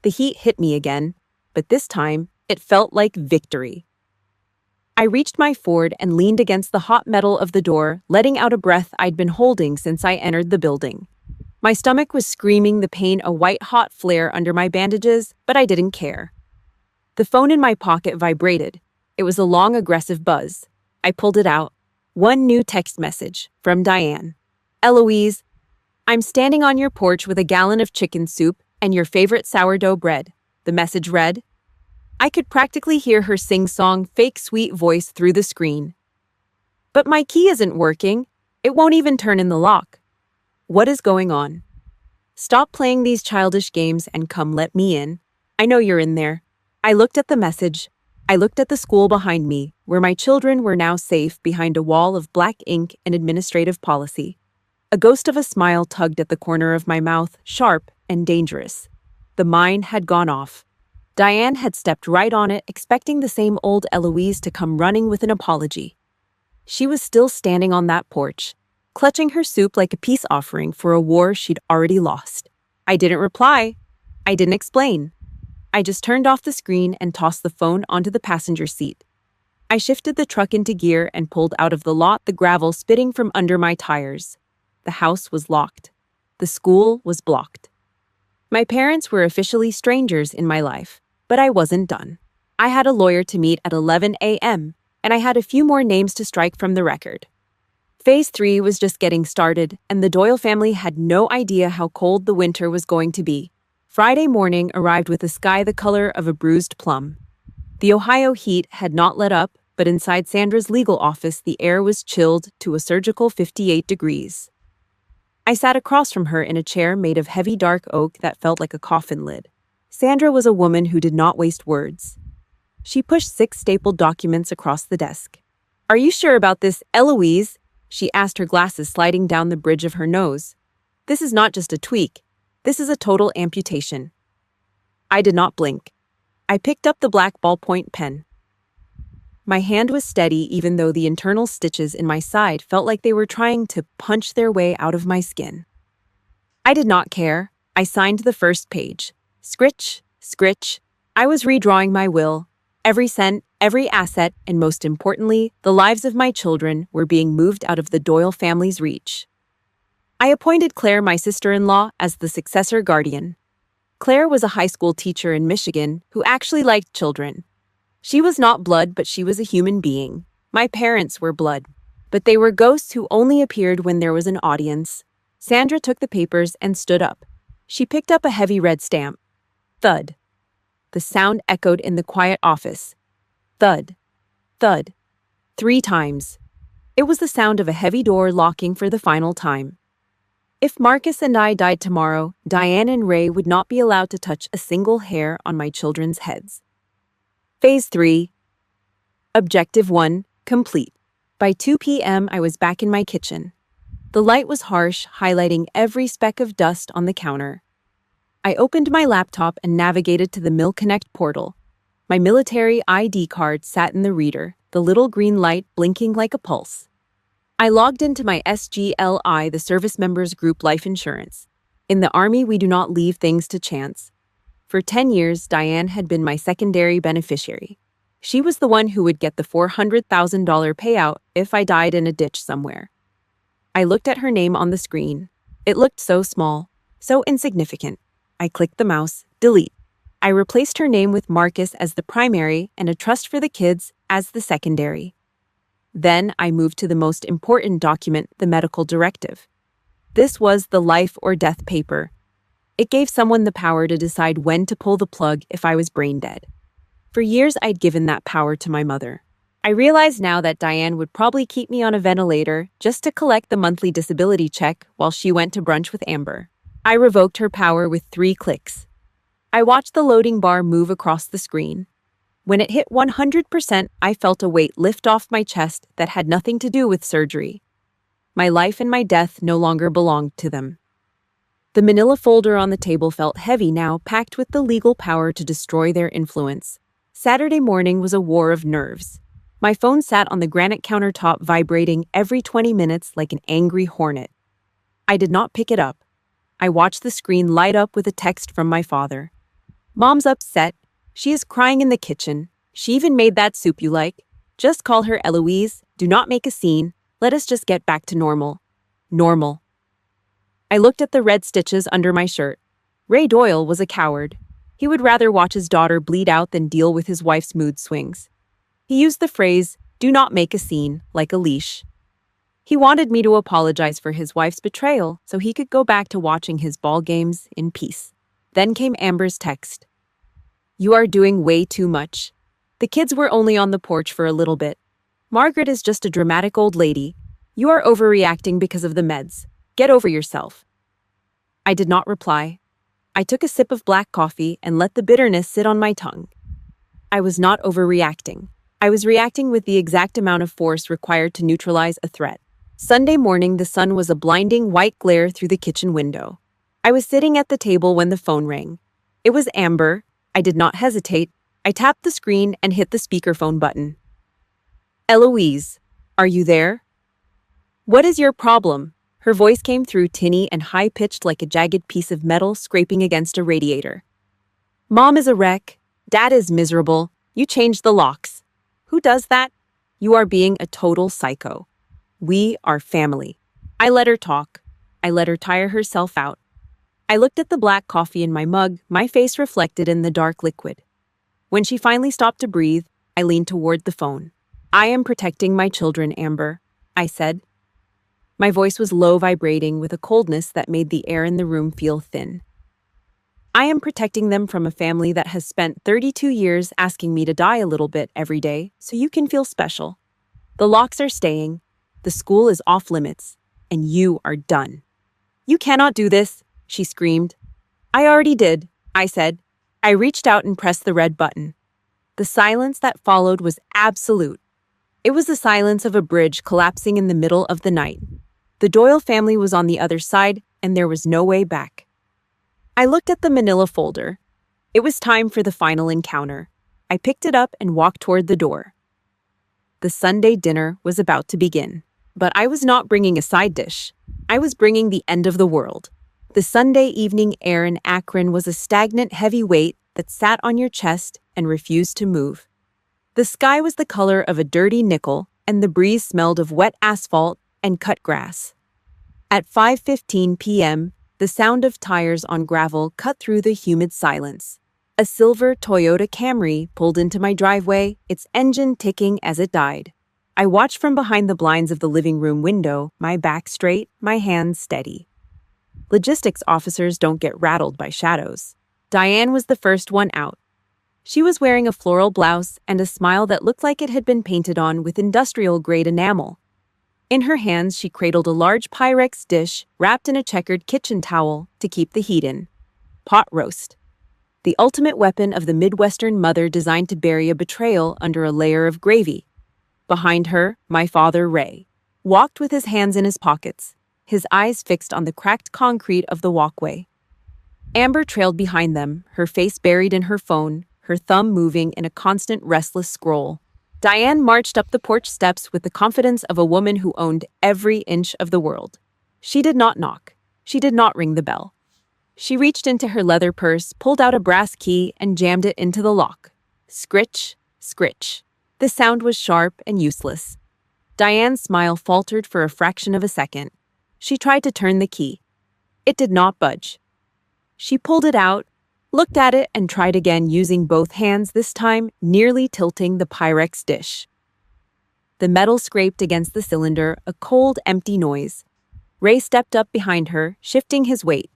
The heat hit me again, but this time it felt like victory. I reached my Ford and leaned against the hot metal of the door, letting out a breath I'd been holding since I entered the building. My stomach was screaming, the pain a white-hot flare under my bandages, but I didn't care. The phone in my pocket vibrated. It was a long, aggressive buzz. I pulled it out. One new text message from Diane. "Eloise, I'm standing on your porch with a gallon of chicken soup and your favorite sourdough bread," the message read. I could practically hear her sing-song, fake sweet voice through the screen. "But my key isn't working. It won't even turn in the lock. What is going on? Stop playing these childish games and come let me in. I know you're in there." I looked at the message. I looked at the school behind me, where my children were now safe behind a wall of black ink and administrative policy. A ghost of a smile tugged at the corner of my mouth, sharp and dangerous. The mine had gone off. Diane had stepped right on it, expecting the same old Eloise to come running with an apology. She was still standing on that porch, clutching her soup like a peace offering for a war she'd already lost. I didn't reply. I didn't explain. I just turned off the screen and tossed the phone onto the passenger seat. I shifted the truck into gear and pulled out of the lot, the gravel spitting from under my tires. The house was locked. The school was blocked. My parents were officially strangers in my life, but I wasn't done. I had a lawyer to meet at 11 a.m., and I had a few more names to strike from the record. Phase 3 was just getting started, and the Doyle family had no idea how cold the winter was going to be. Friday morning arrived with a sky the color of a bruised plum. The Ohio heat had not let up, but inside Sandra's legal office, the air was chilled to a surgical 58 degrees. I sat across from her in a chair made of heavy dark oak that felt like a coffin lid. Sandra was a woman who did not waste words. She pushed 6 stapled documents across the desk. "Are you sure about this, Eloise?" she asked, her glasses sliding down the bridge of her nose. "This is not just a tweak. This is a total amputation." I did not blink. I picked up the black ballpoint pen. My hand was steady, even though the internal stitches in my side felt like they were trying to punch their way out of my skin. I did not care. I signed the first page. Scritch, scritch. I was redrawing my will. Every cent, every asset, and most importantly, the lives of my children were being moved out of the Doyle family's reach. I appointed Claire, my sister-in-law, as the successor guardian. Claire was a high school teacher in Michigan who actually liked children. She was not blood, but she was a human being. My parents were blood, but they were ghosts who only appeared when there was an audience. Sandra took the papers and stood up. She picked up a heavy red stamp. Thud. The sound echoed in the quiet office. Thud, thud, 3 times. It was the sound of a heavy door locking for the final time. If Marcus and I died tomorrow, Diane and Ray would not be allowed to touch a single hair on my children's heads. Phase 3. Objective 1, complete. By 2 p.m., I was back in my kitchen. The light was harsh, highlighting every speck of dust on the counter. I opened my laptop and navigated to the MilConnect portal. My military ID card sat in the reader, the little green light blinking like a pulse. I logged into my SGLI, the Service Members Group Life Insurance. In the Army, we do not leave things to chance. For 10 years, Diane had been my secondary beneficiary. She was the one who would get the $400,000 payout if I died in a ditch somewhere. I looked at her name on the screen. It looked so small, so insignificant. I clicked the mouse, delete. I replaced her name with Marcus as the primary and a trust for the kids as the secondary. Then I moved to the most important document, the medical directive. This was the life or death paper. It gave someone the power to decide when to pull the plug if I was brain dead. For years, I'd given that power to my mother. I realized now that Diane would probably keep me on a ventilator just to collect the monthly disability check while she went to brunch with Amber. I revoked her power with 3 clicks. I watched the loading bar move across the screen. When it hit 100%, I felt a weight lift off my chest that had nothing to do with surgery. My life and my death no longer belonged to them. The manila folder on the table felt heavy now, packed with the legal power to destroy their influence. Saturday morning was a war of nerves. My phone sat on the granite countertop, vibrating every 20 minutes like an angry hornet. I did not pick it up. I watched the screen light up with a text from my father. "Mom's upset. She is crying in the kitchen. She even made that soup you like. Just call her Eloise. Do not make a scene. Let us just get back to normal." Normal. I looked at the red stitches under my shirt. Ray Doyle was a coward. He would rather watch his daughter bleed out than deal with his wife's mood swings. He used the phrase, "do not make a scene," like a leash. He wanted me to apologize for his wife's betrayal so he could go back to watching his ball games in peace. Then came Amber's text. "You are doing way too much. The kids were only on the porch for a little bit. Margaret is just a dramatic old lady. You are overreacting because of the meds. Get over yourself." I did not reply. I took a sip of black coffee and let the bitterness sit on my tongue. I was not overreacting. I was reacting with the exact amount of force required to neutralize a threat. Sunday morning, the sun was a blinding white glare through the kitchen window. I was sitting at the table when the phone rang. It was Amber. I did not hesitate. I tapped the screen and hit the speakerphone button. "Eloise, are you there?" "What is your problem?" Her voice came through tinny and high-pitched like a jagged piece of metal scraping against a radiator. "Mom is a wreck. Dad is miserable. You changed the locks. Who does that? You are being a total psycho. We are family." I let her talk. I let her tire herself out. I looked at the black coffee in my mug, my face reflected in the dark liquid. When she finally stopped to breathe, I leaned toward the phone. "I am protecting my children, Amber," I said. My voice was low, vibrating with a coldness that made the air in the room feel thin. "I am protecting them from a family that has spent 32 years asking me to die a little bit every day so you can feel special. The locks are staying, the school is off limits, and you are done." "You cannot do this," she screamed. "I already did," I said. I reached out and pressed the red button. The silence that followed was absolute. It was the silence of a bridge collapsing in the middle of the night. The Doyle family was on the other side, and there was no way back. I looked at the manila folder. It was time for the final encounter. I picked it up and walked toward the door. The Sunday dinner was about to begin, but I was not bringing a side dish. I was bringing the end of the world. The Sunday evening air in Akron was a stagnant, heavy weight that sat on your chest and refused to move. The sky was the color of a dirty nickel, and the breeze smelled of wet asphalt and cut grass. At 5:15 p.m., the sound of tires on gravel cut through the humid silence. A silver Toyota Camry pulled into my driveway, its engine ticking as it died. I watched from behind the blinds of the living room window, my back straight, my hands steady. Logistics officers don't get rattled by shadows. Diane was the first one out. She was wearing a floral blouse and a smile that looked like it had been painted on with industrial-grade enamel. In her hands, she cradled a large Pyrex dish wrapped in a checkered kitchen towel to keep the heat in. Pot roast. The ultimate weapon of the Midwestern mother designed to bury a betrayal under a layer of gravy. Behind her, my father, Ray, walked with his hands in his pockets, his eyes fixed on the cracked concrete of the walkway. Amber trailed behind them, her face buried in her phone, her thumb moving in a constant restless scroll. Diane marched up the porch steps with the confidence of a woman who owned every inch of the world. She did not knock. She did not ring the bell. She reached into her leather purse, pulled out a brass key, and jammed it into the lock. Scritch, scritch. The sound was sharp and useless. Diane's smile faltered for a fraction of a second. She tried to turn the key. It did not budge. She pulled it out, looked at it, and tried again using both hands, this time nearly tilting the Pyrex dish. The metal scraped against the cylinder, a cold, empty noise. Ray stepped up behind her, shifting his weight.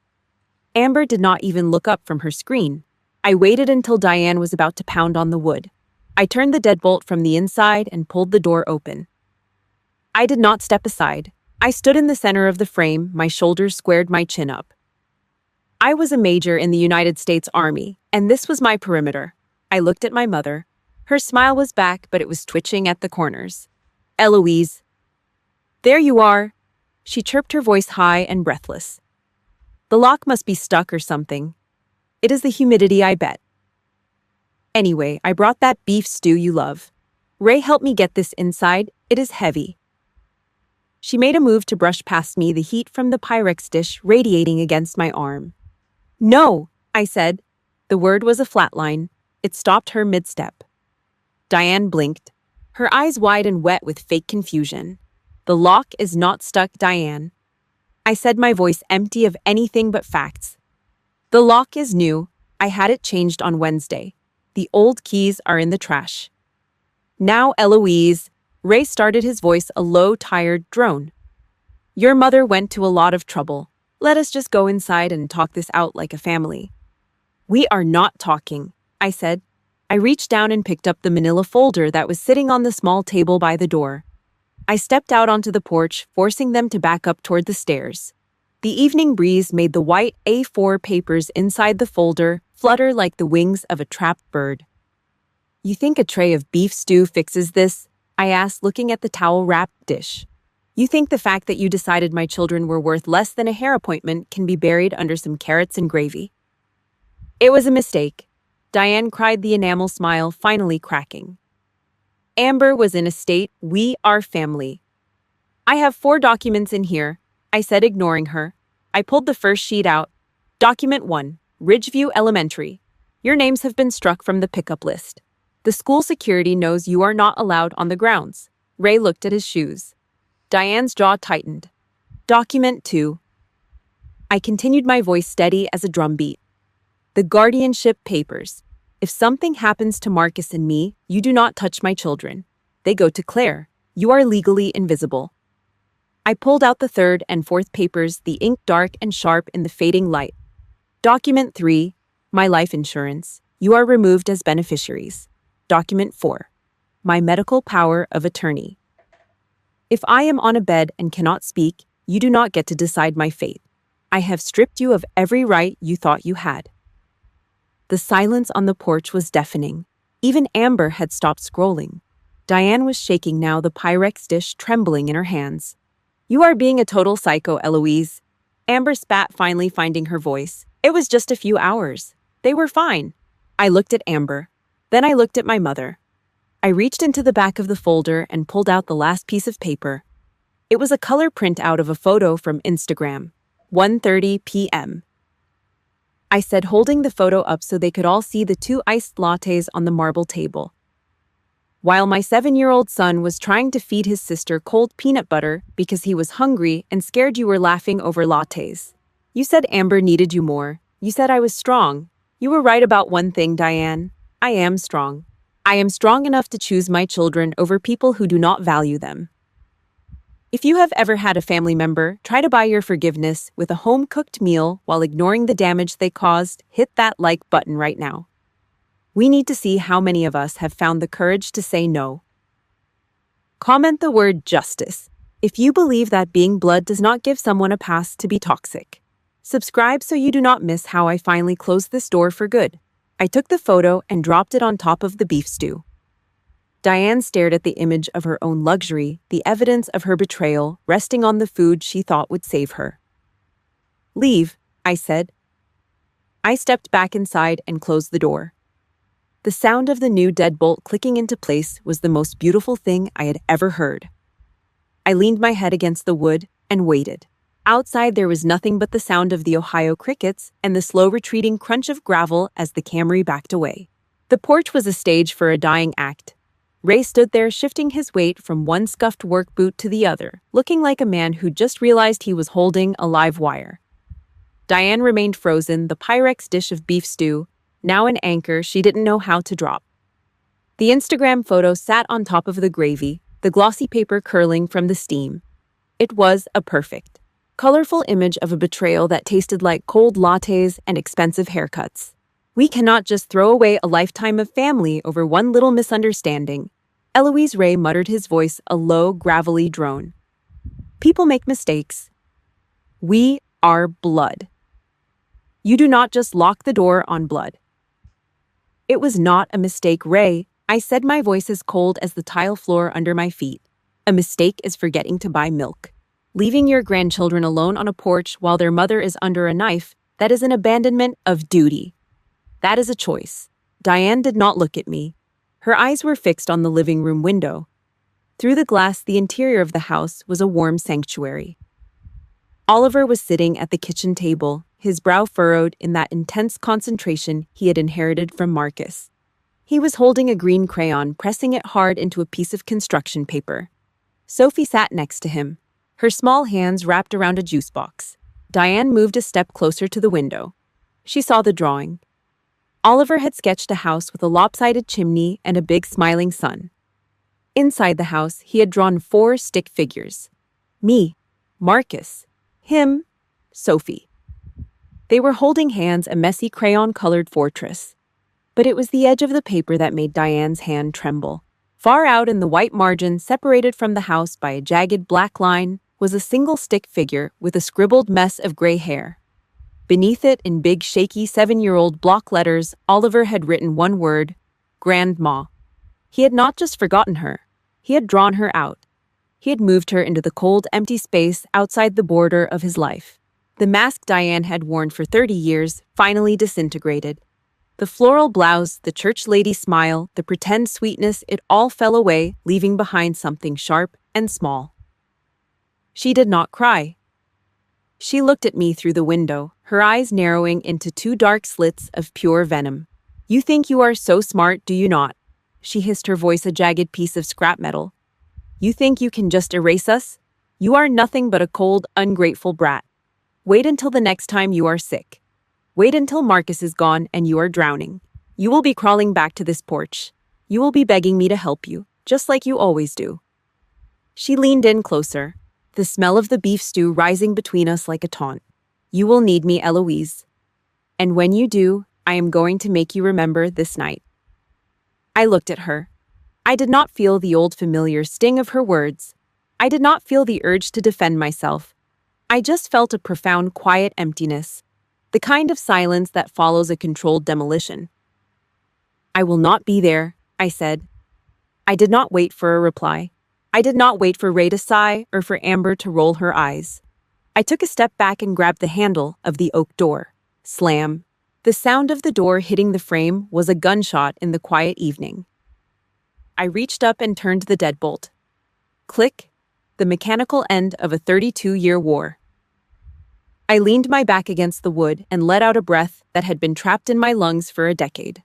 Amber did not even look up from her screen. I waited until Diane was about to pound on the wood. I turned the deadbolt from the inside and pulled the door open. I did not step aside. I stood in the center of the frame, my shoulders squared, my chin up. I was a major in the United States Army, and this was my perimeter. I looked at my mother. Her smile was back, but it was twitching at the corners. Eloise. There you are. She chirped, her voice high and breathless. The lock must be stuck or something. It is the humidity, I bet. Anyway, I brought that beef stew you love. Ray helped me get this inside. It is heavy. She made a move to brush past me, the heat from the Pyrex dish radiating against my arm. No, I said. The word was a flatline. It stopped her mid-step. Diane blinked, her eyes wide and wet with fake confusion. The lock is not stuck, Diane. I said, my voice empty of anything but facts. The lock is new. I had it changed on Wednesday. The old keys are in the trash. Now, Eloise. Ray started, his voice a low, tired drone. Your mother went to a lot of trouble. Let us just go inside and talk this out like a family. We are not talking, I said. I reached down and picked up the manila folder that was sitting on the small table by the door. I stepped out onto the porch, forcing them to back up toward the stairs. The evening breeze made the white A4 papers inside the folder flutter like the wings of a trapped bird. You think a tray of beef stew fixes this? I asked, looking at the towel-wrapped dish. You think the fact that you decided my children were worth less than a hair appointment can be buried under some carrots and gravy? It was a mistake. Diane cried, the enamel smile finally cracking. Amber was in a state. We are family. I have 4 documents in here, I said, ignoring her. I pulled the first sheet out. Document 1, Ridgeview Elementary. Your names have been struck from the pickup list. The school security knows you are not allowed on the grounds. Ray looked at his shoes. Diane's jaw tightened. Document 2. I continued, my voice steady as a drumbeat. The guardianship papers. If something happens to Marcus and me, you do not touch my children. They go to Claire. You are legally invisible. I pulled out the 3rd and 4th papers, the ink dark and sharp in the fading light. Document 3. My life insurance. You are removed as beneficiaries. Document 4. My medical power of attorney. If I am on a bed and cannot speak, you do not get to decide my fate. I have stripped you of every right you thought you had. The silence on the porch was deafening. Even Amber had stopped scrolling. Diane was shaking now, the Pyrex dish trembling in her hands. You are being a total psycho, Eloise. Amber spat, finally finding her voice. It was just a few hours. They were fine. I looked at Amber. Then I looked at my mother. I reached into the back of the folder and pulled out the last piece of paper. It was a color printout of a photo from Instagram. 1:30 p.m. I said, holding the photo up so they could all see the 2 iced lattes on the marble table. While my 7-year-old son was trying to feed his sister cold peanut butter because he was hungry and scared you were laughing over lattes. You said Amber needed you more. You said I was strong. You were right about one thing, Diane. I am strong. I am strong enough to choose my children over people who do not value them. If you have ever had a family member try to buy your forgiveness with a home-cooked meal while ignoring the damage they caused, hit that like button right now. We need to see how many of us have found the courage to say no. Comment the word justice if you believe that being blood does not give someone a pass to be toxic. Subscribe so you do not miss how I finally closed this door for good. I took the photo and dropped it on top of the beef stew. Diane stared at the image of her own luxury, the evidence of her betrayal resting on the food she thought would save her. Leave, I said. I stepped back inside and closed the door. The sound of the new deadbolt clicking into place was the most beautiful thing I had ever heard. I leaned my head against the wood and waited. Outside there was nothing but the sound of the Ohio crickets and the slow retreating crunch of gravel as the Camry backed away. The porch was a stage for a dying act. Ray stood there shifting his weight from one scuffed work boot to the other, looking like a man who just realized he was holding a live wire. Diane remained frozen, the Pyrex dish of beef stew, now an anchor she didn't know how to drop. The Instagram photo sat on top of the gravy, the glossy paper curling from the steam. It was a perfect, colorful image of a betrayal that tasted like cold lattes and expensive haircuts. We cannot just throw away a lifetime of family over one little misunderstanding. Eloise Ray muttered, his voice a low, gravelly drone. People make mistakes. We are blood. You do not just lock the door on blood. It was not a mistake, Ray, I said, my voice as cold as the tile floor under my feet. A mistake is forgetting to buy milk. Leaving your grandchildren alone on a porch while their mother is under a knife, that is an abandonment of duty. That is a choice. Diane did not look at me. Her eyes were fixed on the living room window. Through the glass, the interior of the house was a warm sanctuary. Oliver was sitting at the kitchen table, his brow furrowed in that intense concentration he had inherited from Marcus. He was holding a green crayon, pressing it hard into a piece of construction paper. Sophie sat next to him, her small hands wrapped around a juice box. Diane moved a step closer to the window. She saw the drawing. Oliver had sketched a house with a lopsided chimney and a big smiling sun. Inside the house, he had drawn 4 stick figures. Me, Marcus, him, Sophie. They were holding hands, a messy crayon-colored fortress. But it was the edge of the paper that made Diane's hand tremble. Far out in the white margin, separated from the house by a jagged black line, was a single stick figure with a scribbled mess of gray hair. Beneath it, in big, shaky 7-year-old block letters, Oliver had written one word, Grandma. He had not just forgotten her. He had drawn her out. He had moved her into the cold, empty space outside the border of his life. The mask Diane had worn for 30 years finally disintegrated. The floral blouse, the church lady smile, the pretend sweetness, it all fell away, leaving behind something sharp and small. She did not cry. She looked at me through the window, her eyes narrowing into 2 dark slits of pure venom. You think you are so smart, do you not? She hissed, her voice a jagged piece of scrap metal. You think you can just erase us? You are nothing but a cold, ungrateful brat. Wait until the next time you are sick. Wait until Marcus is gone and you are drowning. You will be crawling back to this porch. You will be begging me to help you, just like you always do. She leaned in closer, the smell of the beef stew rising between us like a taunt. You will need me, Eloise. And when you do, I am going to make you remember this night. I looked at her. I did not feel the old familiar sting of her words. I did not feel the urge to defend myself. I just felt a profound, quiet emptiness, the kind of silence that follows a controlled demolition. I will not be there, I said. I did not wait for a reply. I did not wait for Ray to sigh or for Amber to roll her eyes. I took a step back and grabbed the handle of the oak door. Slam. The sound of the door hitting the frame was a gunshot in the quiet evening. I reached up and turned the deadbolt. Click. The mechanical end of a 32-year war. I leaned my back against the wood and let out a breath that had been trapped in my lungs for a decade.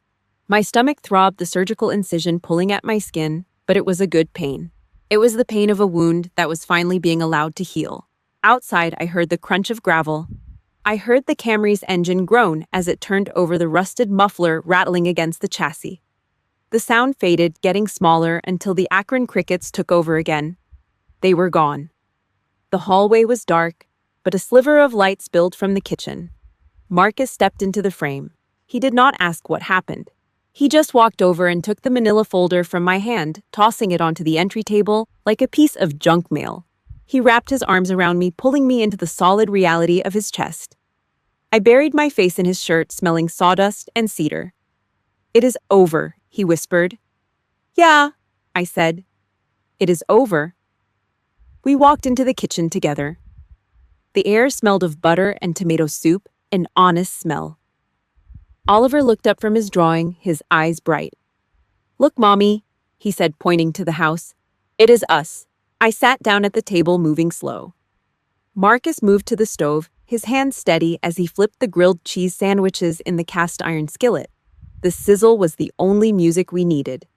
My stomach throbbed, the surgical incision pulling at my skin, but it was a good pain. It was the pain of a wound that was finally being allowed to heal. Outside, I heard the crunch of gravel. I heard the Camry's engine groan as it turned over, the rusted muffler rattling against the chassis. The sound faded, getting smaller until the Akron crickets took over again. They were gone. The hallway was dark, but a sliver of light spilled from the kitchen. Marcus stepped into the frame. He did not ask what happened. He just walked over and took the manila folder from my hand, tossing it onto the entry table like a piece of junk mail. He wrapped his arms around me, pulling me into the solid reality of his chest. I buried my face in his shirt, smelling sawdust and cedar. "It is over," he whispered. "Yeah," I said. "It is over." We walked into the kitchen together. The air smelled of butter and tomato soup, an honest smell. Oliver looked up from his drawing, his eyes bright. "Look, Mommy," he said, pointing to the house. "It is us." I sat down at the table, moving slow. Marcus moved to the stove, his hand steady as he flipped the grilled cheese sandwiches in the cast-iron skillet. The sizzle was the only music we needed.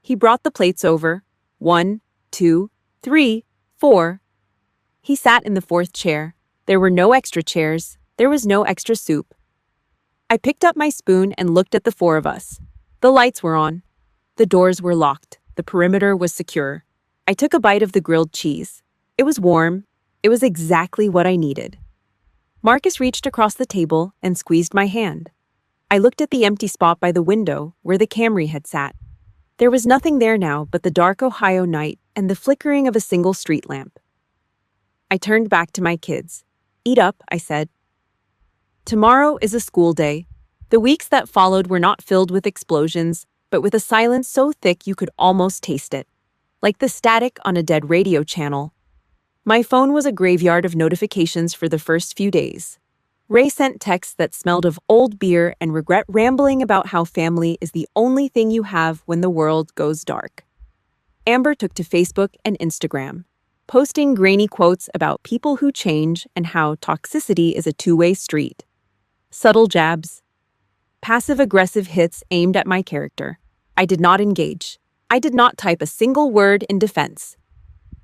He brought the plates over. 1, 2, 3, 4. He sat in the fourth chair. There were no extra chairs. There was no extra soup. I picked up my spoon and looked at the four of us. The lights were on. The doors were locked. The perimeter was secure. I took a bite of the grilled cheese. It was warm. It was exactly what I needed. Marcus reached across the table and squeezed my hand. I looked at the empty spot by the window where the Camry had sat. There was nothing there now but the dark Ohio night and the flickering of a single street lamp. I turned back to my kids. "Eat up," I said. Tomorrow is a school day. The weeks that followed were not filled with explosions, but with a silence so thick you could almost taste it, like the static on a dead radio channel. My phone was a graveyard of notifications for the first few days. Ray sent texts that smelled of old beer and regret, rambling about how family is the only thing you have when the world goes dark. Amber took to Facebook and Instagram, posting grainy quotes about people who change and how toxicity is a two-way street. Subtle jabs. Passive-aggressive hits aimed at my character. I did not engage. I did not type a single word in defense.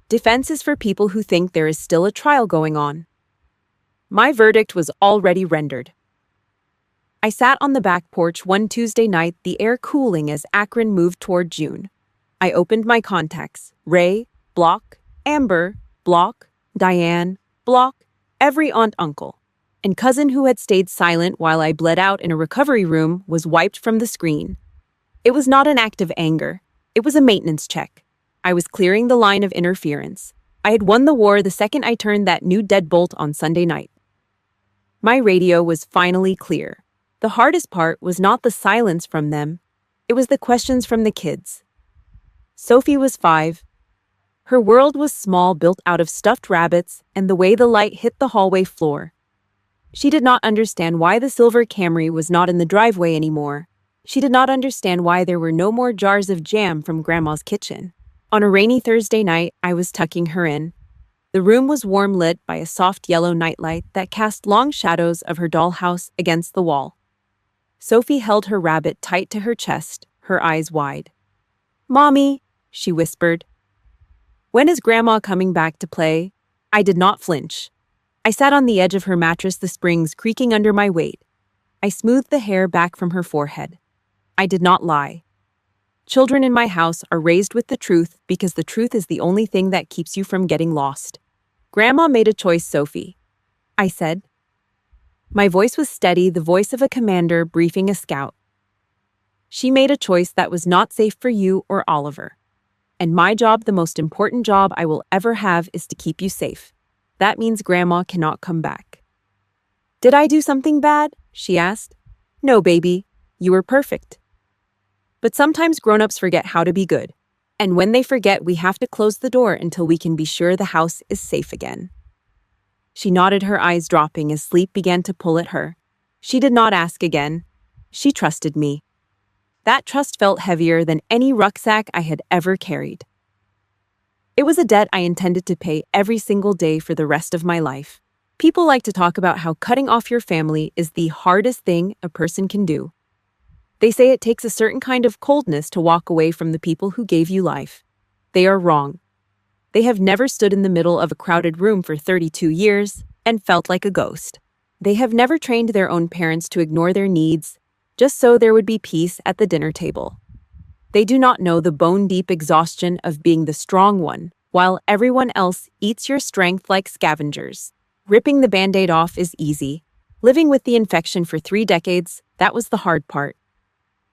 Defense is for people who think there is still a trial going on. My verdict was already rendered. I sat on the back porch one Tuesday night, the air cooling as Akron moved toward June. I opened my contacts. Ray, block. Amber, block. Diane, block. Every aunt, uncle, and cousin who had stayed silent while I bled out in a recovery room was wiped from the screen. It was not an act of anger. It was a maintenance check. I was clearing the line of interference. I had won the war the second I turned that new deadbolt on Sunday night. My radio was finally clear. The hardest part was not the silence from them. It was the questions from the kids. Sophie was 5. Her world was small, built out of stuffed rabbits and the way the light hit the hallway floor. She did not understand why the silver Camry was not in the driveway anymore. She did not understand why there were no more jars of jam from Grandma's kitchen. On a rainy Thursday night, I was tucking her in. The room was warm lit by a soft yellow nightlight that cast long shadows of her dollhouse against the wall. Sophie held her rabbit tight to her chest, her eyes wide. "Mommy," she whispered. "When is Grandma coming back to play?" I did not flinch. I sat on the edge of her mattress, the springs creaking under my weight. I smoothed the hair back from her forehead. I did not lie. Children in my house are raised with the truth because the truth is the only thing that keeps you from getting lost. "Grandma made a choice, Sophie," I said. My voice was steady, the voice of a commander briefing a scout. "She made a choice that was not safe for you or Oliver. And my job, the most important job I will ever have, is to keep you safe. That means Grandma cannot come back." "Did I do something bad?" she asked. "No, baby. You were perfect. But sometimes grown-ups forget how to be good. And when they forget, we have to close the door until we can be sure the house is safe again." She nodded, her eyes dropping as sleep began to pull at her. She did not ask again. She trusted me. That trust felt heavier than any rucksack I had ever carried. It was a debt I intended to pay every single day for the rest of my life. People like to talk about how cutting off your family is the hardest thing a person can do. They say it takes a certain kind of coldness to walk away from the people who gave you life. They are wrong. They have never stood in the middle of a crowded room for 32 years and felt like a ghost. They have never trained their own parents to ignore their needs, just so there would be peace at the dinner table. They do not know the bone-deep exhaustion of being the strong one, while everyone else eats your strength like scavengers. Ripping the Band-Aid off is easy. Living with the infection for 3 decades, that was the hard part.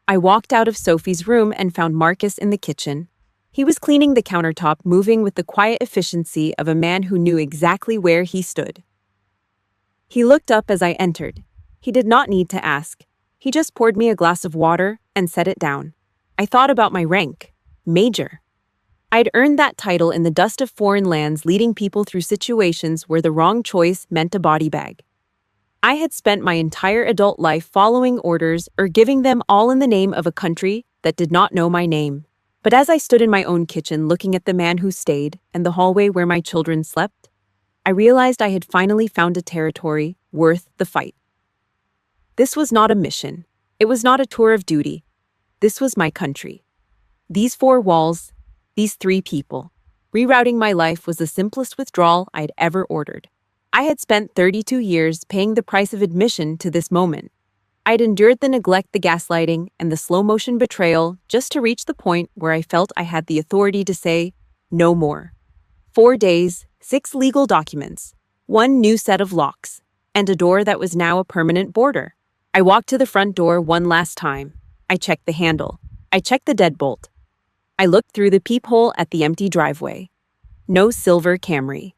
I walked out of Sophie's room and found Marcus in the kitchen. He was cleaning the countertop, moving with the quiet efficiency of a man who knew exactly where he stood. He looked up as I entered. He did not need to ask. He just poured me a glass of water and set it down. I thought about my rank. Major. I'd earned that title in the dust of foreign lands, leading people through situations where the wrong choice meant a body bag. I had spent my entire adult life following orders or giving them, all in the name of a country that did not know my name. But as I stood in my own kitchen looking at the man who stayed and the hallway where my children slept, I realized I had finally found a territory worth the fight. This was not a mission. It was not a tour of duty. This was my country. These four walls, these three people. Rerouting my life was the simplest withdrawal I'd ever ordered. I had spent 32 years paying the price of admission to this moment. I'd endured the neglect, the gaslighting, and the slow-motion betrayal just to reach the point where I felt I had the authority to say, no more. 4 days, 6 legal documents, 1 new set of locks, and a door that was now a permanent border. I walked to the front door one last time. I checked the handle. I checked the deadbolt. I looked through the peephole at the empty driveway. No silver Camry.